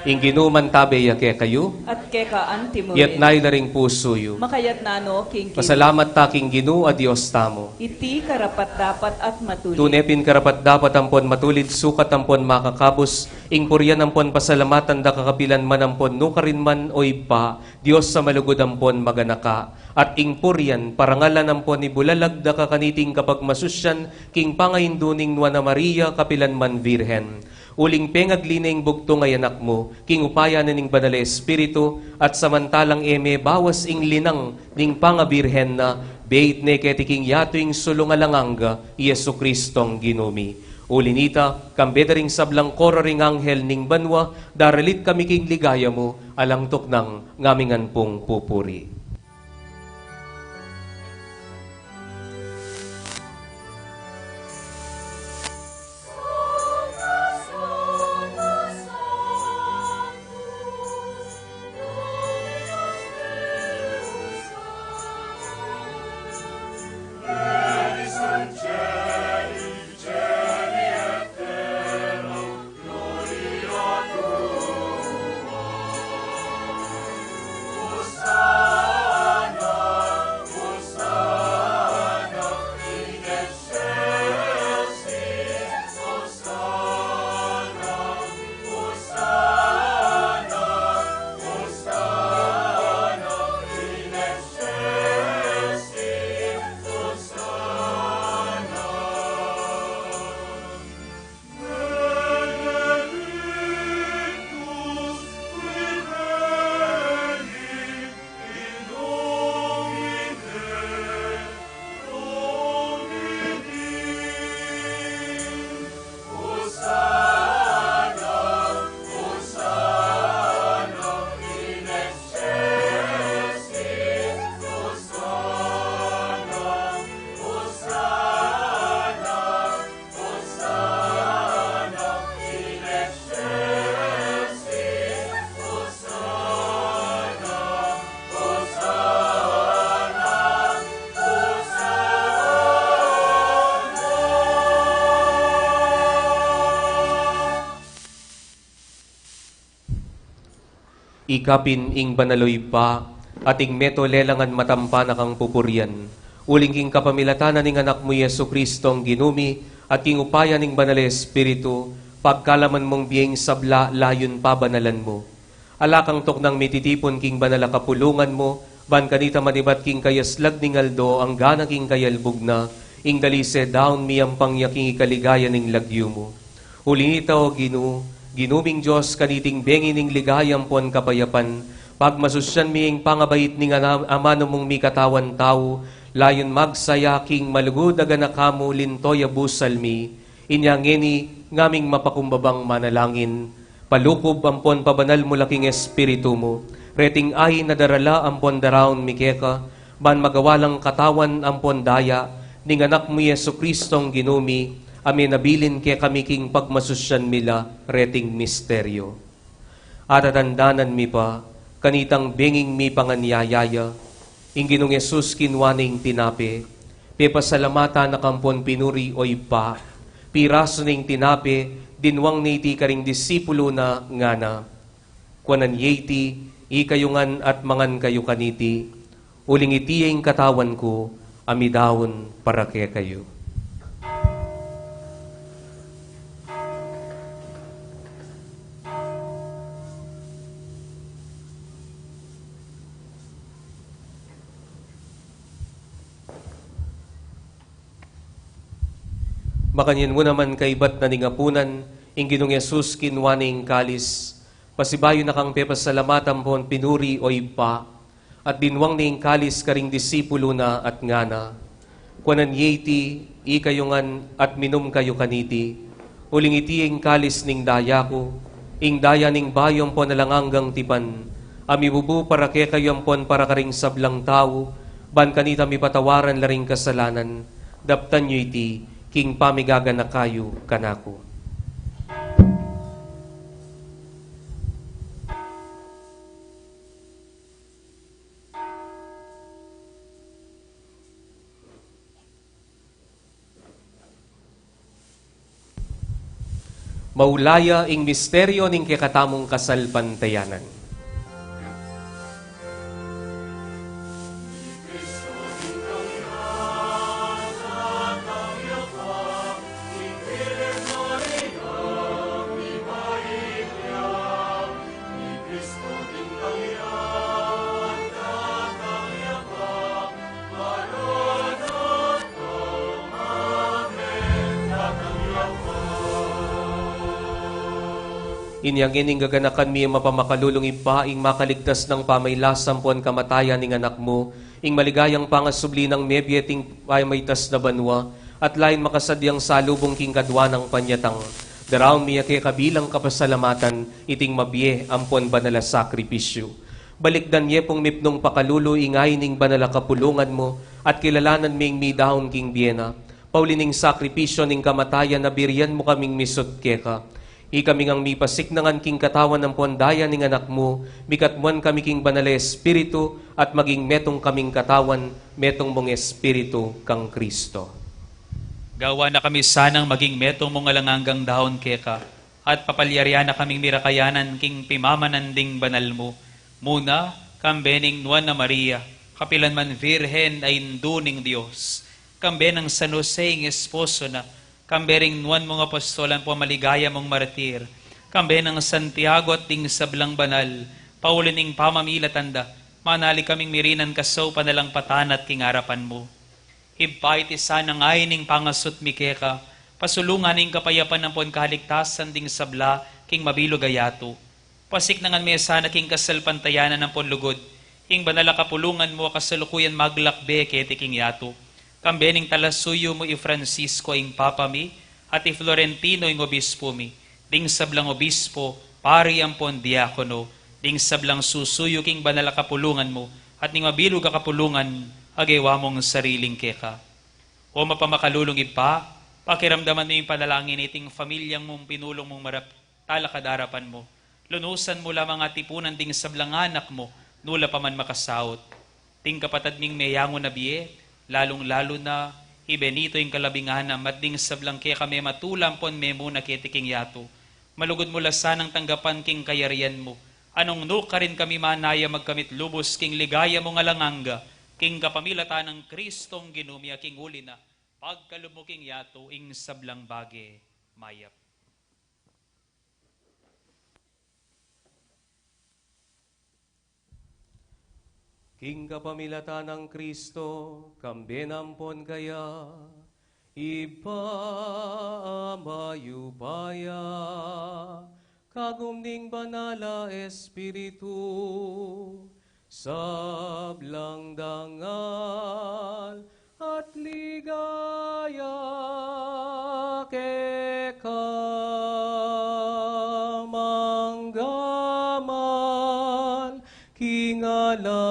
S2: Inginuman tabeya kaya kayo,
S1: At keka antimo
S2: yet nay na ring puso yu.
S1: makayat nano king
S2: Pasalamat taking Ginoo a Dios tamo.
S1: iti karapat dapat at matuloy.
S2: Tunepin karapat dapat ampon matulid sukat ampon makakabos, ing puryan ampon pasalamatan da kakapilan man ampon no karin man oy pa, Dios sa malugod ampon maganaka. At ing puryan parangalan ampon ni bulalag da kakaniting kapag masusyan, king pangainduning Nuana Maria kapilan man Virhen. Uling pengaglineng bugto ngay anak mo, king upaya na ning banal espiritu, at samantalang eme bawas ing linang ning pangabirhen na, beit ne ketiking yatuing sulungalanganga, Yesu Kristong ginumi. Ulinita, kambeda ring sablang koro ring anghel ning banwa, daralit kami king ligaya mo, alang tuknang ngamingan pong pupuri. Ikapin ing banaloy pa, ating meto lelangan matampa na kang pupuryan. Uling king kapamilatanan ning anak mo Yesu Kristong ginumi, at king upaya ning banal espiritu, pagkalaman mong biyeng sabla layon pa banalan mo. Alakang toknang mititipon king banala kapulungan mo, ban kanita manibat king kayaslag ning aldo, ang gana king kayalbog na, ing dalise daon miyang pangyaking ikaligaya ning lagyo mo. Ulinita o Ginoo, ginuming Diyos kaniting bengi ning ligayang pon kapayapan, pagmasusyan miyeng pangabait ning amano mong mi katawan tao, layon magsaya king malugod aganakamo lintoy abusalmi, inyangeni ngaming mapakumbabang manalangin, palukob ampon pabanal mo laking espiritu mo, reting ay nadarala ampon daraon mikeka, ban magawalang katawan ampon daya, ning anak mo Yesu Kristong ginumi, amin nabilin kaya kami king pagmasusyan mila reting misteryo. At atandanan mi pa, kanitang benging mi panganyayaya, ingginong Yesus kinwaning tinape, pepasalamata na kampon pinuri oy pa, piraso ning tinape, dinwang niti karing disipulo na ngana. Kwanan yeti, ikayungan at mangan kayo kaniti, uling itiyeng katawan ko, amidawon para kaya kayo. Makanyan mo naman kaibat na ningapunan, ing Ginong Yesus kinwaning kalis, pasibayo na kang pepasalamatan po pinuri o ipa, at dinwang ning kalis karing disipulo na at ngana. Kuanan yeti, ikayungan at minum kayo kaniti, uling iti ing kalis ning daya ko, ing daya ning bayong po nalanganggang tipan, amibubu para ke kayampon para karing sablang tao, ban kanita mi patawaran laring kasalanan, daptan nyo iti, king pamigaga na kayo kanako. Maulaya ing misteryo ning kikatamong kasal pantayanan. Inyang ining gaganakan mi mapamakalulong ipaing makaligtas ng pamaylasam po ang kamatayan ng anak mo, ing maligayang pangasubli ng mebyeting pamaytas na banwa, at lain makasadyang salubong king kadwa ng panyatang. Daraw miya kay kabilang kapasalamatan, iting mabiye ampon banala sakripisyo. Balikdan ye pong mipnong pakalulo ingay ning banala kapulungan mo, at kilalanan ming mi dahon king biyena. Paulining sakripisyo ning kamatayan na biryan mo kaming misot keka. Ikaming ang mipasik nangan king katawan ng pondaya ning anak mo, mikatmuan kami king banal espiritu, at maging metong kaming katawan, metong mong espiritu kang Kristo.
S6: Gawa na kami sanang maging metong mong alanganggang dahon keka, at papalyarya na kaming mirakayanan king pimamananding banal mo. Muna, kambening Nuan na Maria, kapilan man virhen ay induning Diyos. Kambe ng San Jose ing esposo na, kambering Nuan mong apostolan po maligaya mong martir. Kambe ng Santiago at ting sablang banal, paulining pamamilatanda, manali kaming mirinan kasaw panalang patan at king harapan mo. Hibay ti sanang ay ning pangasot mikeka, pasulungan ning kapayapan ng pon kahaligtasan ding sabla, king mabilo gayato. Pasik nangan mesa na king kasal pantayanan ng pon lugod, king banala kapulungan mo kasalukuyan maglakbe keti king yato. Kambening talasuyo mo i Francisco ing Papa mi, at i Florentino ing obispo mi, ding sablang obispo, pari ampon diakono, ding sablang susuyo king banala kapulungan mo, at ning mabilog ka kapulungan, agewa mong sariling keka. O mapamakalulong ipa, pakiramdaman mo yung panalangin iting familyang mong pinulong mong marap, talakadarapan mo. Lunusan mo lamang at tipunan ding sablang anak mo, nula pa man makasaot. Ting kapatad ming mayango na biye, lalong-lalo na, ibenito yung kalabinganam, at ding sablang kaya kami matulampon memo na kitiking yato. Malugod mo lasanang tanggapan king kayarian mo. Anong no ka rin kami manaya magkamit lubos king ligaya mong alanganga, king kapamilata ng Kristong ginumya king uli na, pagkalumuking yato ing sablang bage mayap.
S2: King kapamilata ng Kristo, kambenampon kaya, ipamayupaya, kagumning banala espiritu, sablang dangal at ligaya kekamanggaman kingala.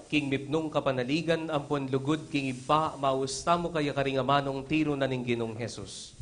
S2: King mipnong kapanaligan, ampon lugod, king iba, mausta mo kaya karingamanong tiro na ning Ginong Jesus.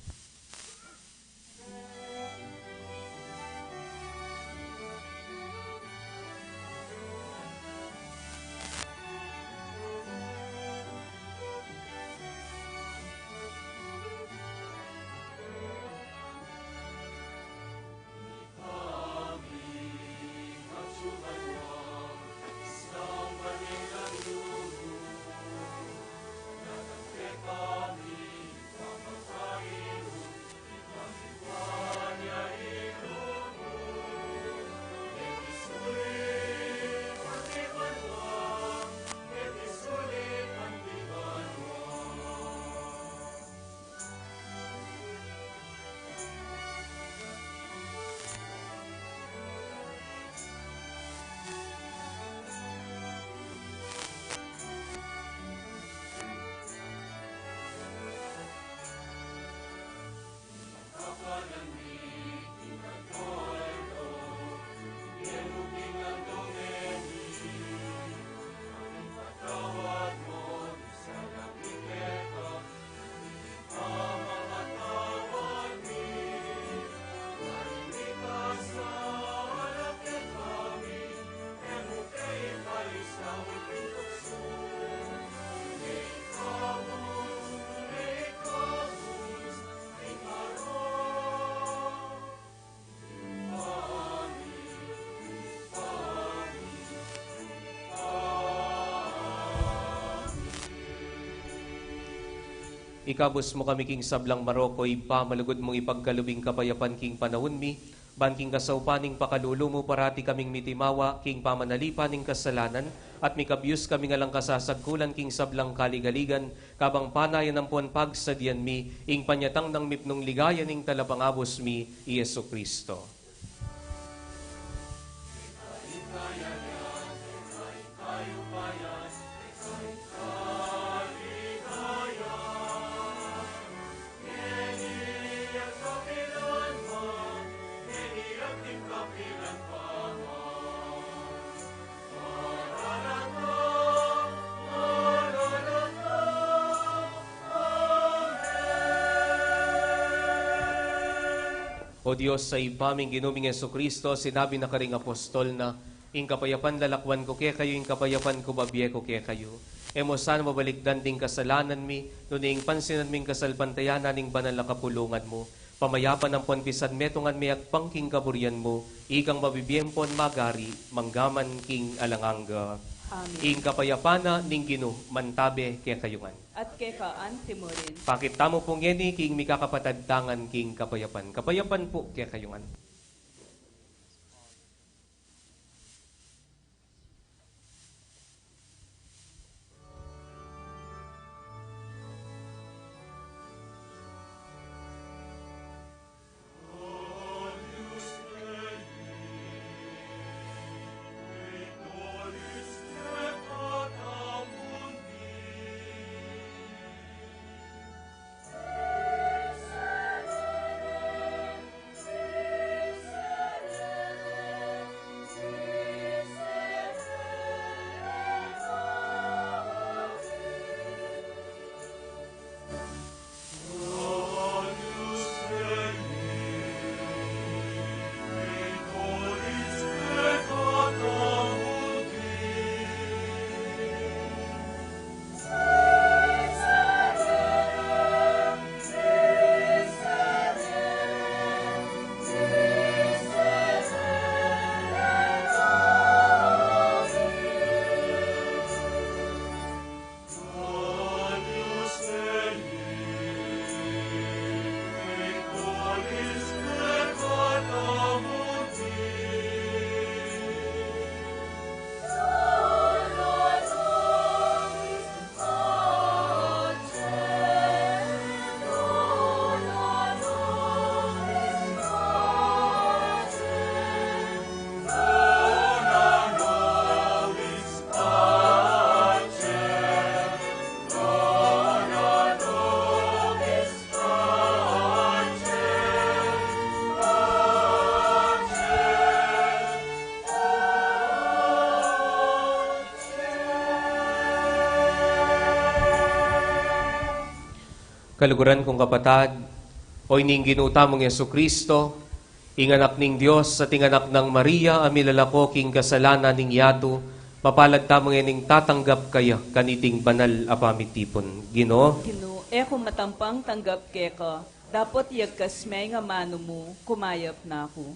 S2: Ikabos mo kami king sablang Marokoy, pamalugod mong ipagkalubing kapayapan king panahon mi, ban king kasaupaning pakalulu mo parati kaming mitimawa, king pamanalipaning kasalanan, at mikabyus kami nga lang kasasagkulan king sablang kaligaligan, kabang panayan ng puan pagsadyan mi, ing panyatang ng mipnong ligayan ing talapangabos mi, Yesu Kristo. O Diyos, sa ipaming ginuming Yesu Kristo, sinabi na karing apostol na, ing kapayapan lalakwan ko kaya kayo, ing kapayapan ko babiye ko kaya kayo. Emo sana mabalikdan ding kasalanan mi, nuning pansinan ming kasalpantayanan ning banal na kapulungan mo. Pamayapan ng ponpisan metungan mi akpang king kaburian mo, ikang mabibiyempon magari, manggaman king alanganga.
S1: Amen.
S2: Ing kapayapana ning Gino, mantabe kaya kayungan.
S1: At kekaan timurin.
S2: Pakita mo pong yeni, king mikakapatagtangan king kapayapan. Kapayapan po kaya kayungan. Kaluguran kong kapatad, o ining ginutamong Yesu Kristo, inganak ning Diyos at inganak ng Maria, amilalako king kasalanan ning yato, mapalad tamong ining tatanggap kaya kaniting banal apamitipon. Ginoo,
S1: Gino, kung matampang tanggap keka, dapat yagkas may nga mano mo, kumayap na ako.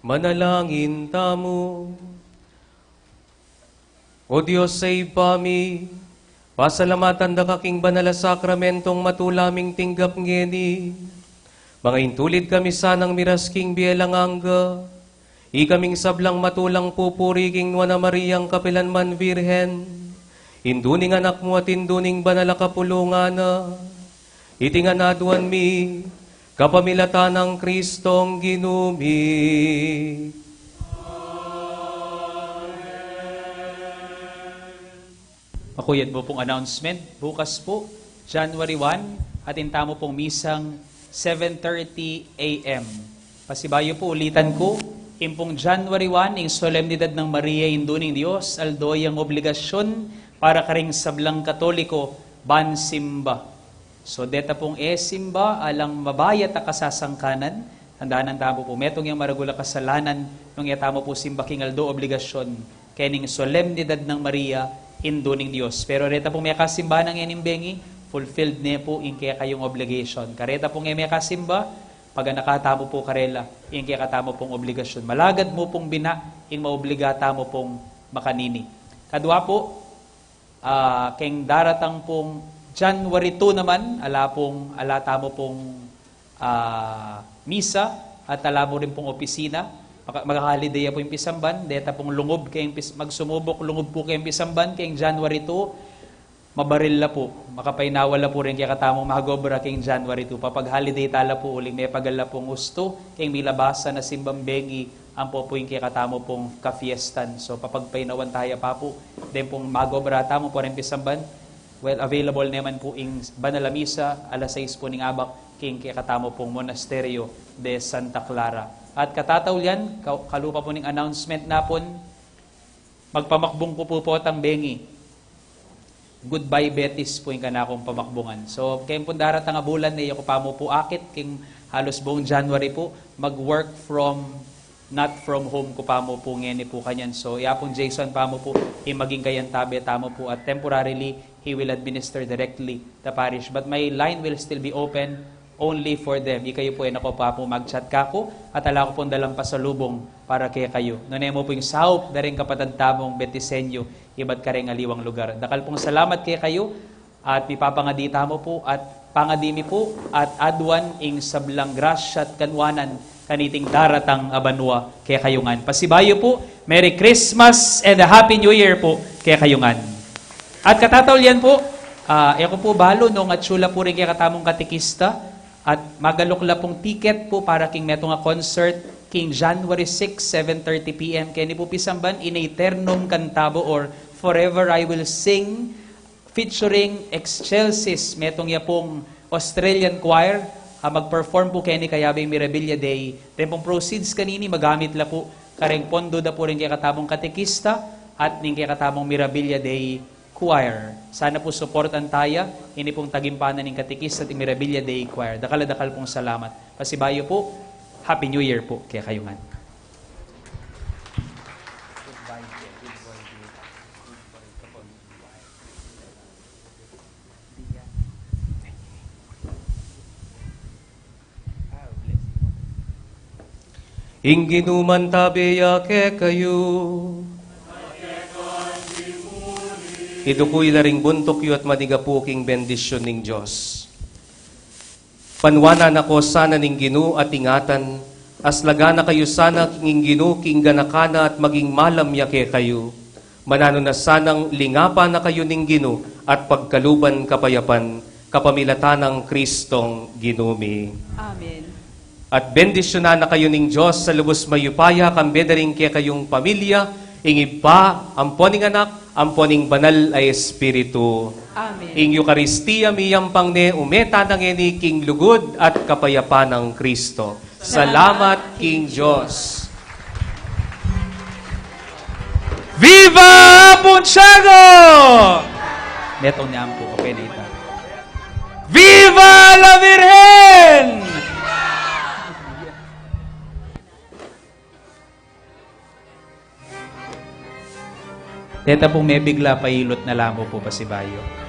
S2: Manalangin tamo. O Diyos sa ipami, pasalamatan da kaking banala sakramentong matulaming tinggap ngeni. Mga intulid kami sanang mirasking bielangangga, ikaming sablang matulang pupuri king Nuana Mariang Kapilanman Virhen, induning anak mo at induning banala kapulungana, itingan aduan mi, kapamilatan ng Kristong ginumi.
S6: Makuyad mo pong announcement. Bukas po, January 1, atinta mo pong misang 7:30 a.m. Pasibayo po ulitan ko, impong January 1, ing solemnidad ng Maria Induning Diyos, aldoy ang obligasyon para karing sablang Katoliko, ban simba. So deta pong simba, alang mabayat a kasasangkanan, tandaan ang tamo po, metong yung maragula kasalanan, nung yatamo po simba king aldo obligasyon, kening solemnidad ng Maria Induning Diyos. Pero reta pong may kasimba ng enimbengi, fulfilled ne po in kaya kayong obligation. Kareta pong may kasimba, pag nakatamo po karela, in kaya katamo pong obligasyon. Malagad mo pong bina, in maobligata mo pong makanini. Kadwa po, keng daratang pong January 2 naman, ala tamo pong misa, at ala mo rin pong opisina. Magkakalideya po yung pisamban, deta pong lungob, magsumubok lungob po kayong pisamban, kayong January 2, mabaril la po, makapainawala po rin kaya katamong magobra kayong January 2. Papag holiday tala po uling may pagala pong gusto, kayong milabasa na simbang bengi, ang po po yung kaya katamo pong kafiestan. So papagpainawan tayo pa po, then pong magobra tamo po rin pisamban, well, available naman po yung Banalamisa, alas 6 po ning abak, kayong kaya katamo pong Monasterio de Santa Clara. At katataw yan, kalupa po ng announcement na po, magpamakbong ko po ang bengi. Goodbye Betis po yung kanakong pamakbungan. So, kayong pundara tanga bulan na iyo ko pa mo po akit, kayong halos buong January po, mag-work from, not from home ko pa mo po ngeni po kanyan. So, yapong Jason pa mo po, maging kayan tabi tamo po, at temporarily, he will administer directly the parish. But my line will still be open only for them. Ikayo po ay nako pa po mag-chat kako at ala ko pong dalang pasalubong para kay kayo. Nunay mo po yung sahop na rin kapatid tamong Betisenyo, iba't ka rin aliwang lugar. Dakal pong salamat kay kayo at ipapangadita mo po at pangadimi po at adwan ing sablang grasya at kanwanan kaniting daratang abanwa kay kayungan. Pasibayo po, Merry Christmas and a Happy New Year po kay kayungan. At katataw yan po, ako po balo nung at sula po rin kay katamong katikista. At magalukla pong ticket po para king meto nga concert king January 6, 7:30 p.m. Kaya ni po pisamban in eternum cantabo or Forever I Will Sing featuring Excelsis metong ya pong Australian choir. Mag-perform po kaya ni Kayabing Mirabilia Day. Then pong proceeds kanini magamit la po kareng pondo da po rin kaya katamong katekista at ning kaya katamong Mirabilia Day Choir. Sana po supportan tayo. Ini pong tagimpanan ng katikis at Mirabilia Day Choir. Dakal-dakal pong salamat. Pasibayo po, Happy New Year po kaya kayungan.
S2: Ingginuman tabeya ke kayo. Ito ko'y laring buntok yu at madigapuking bendisyon ning Diyos. Panwanan ako sana ning Ginu at ingatan, aslaga na kayo sana king Ginu, king ganakana at maging malamyake kayo. Manano na sanang lingapa na kayo ning Ginu at pagkaluban kapayapan, kapamilatan ng Kristong ginumi.
S1: Amen.
S2: At bendisyonan na kayo ning Diyos sa lubos mayupaya, kambedaring kaya kayong pamilya, ingib pa, amponing anak, amponing banal ay Espiritu.
S1: Amen.
S2: Ing Eucharistia miyampang ne umeta ng eni king lugod at kapayapan ng Kristo. Salamat King Diyos. Viva Pontiago!
S6: Netong niya po, okay na ito.
S2: Viva la Virgen!
S6: Teta pong may bigla pailot na lamo po pasibayo.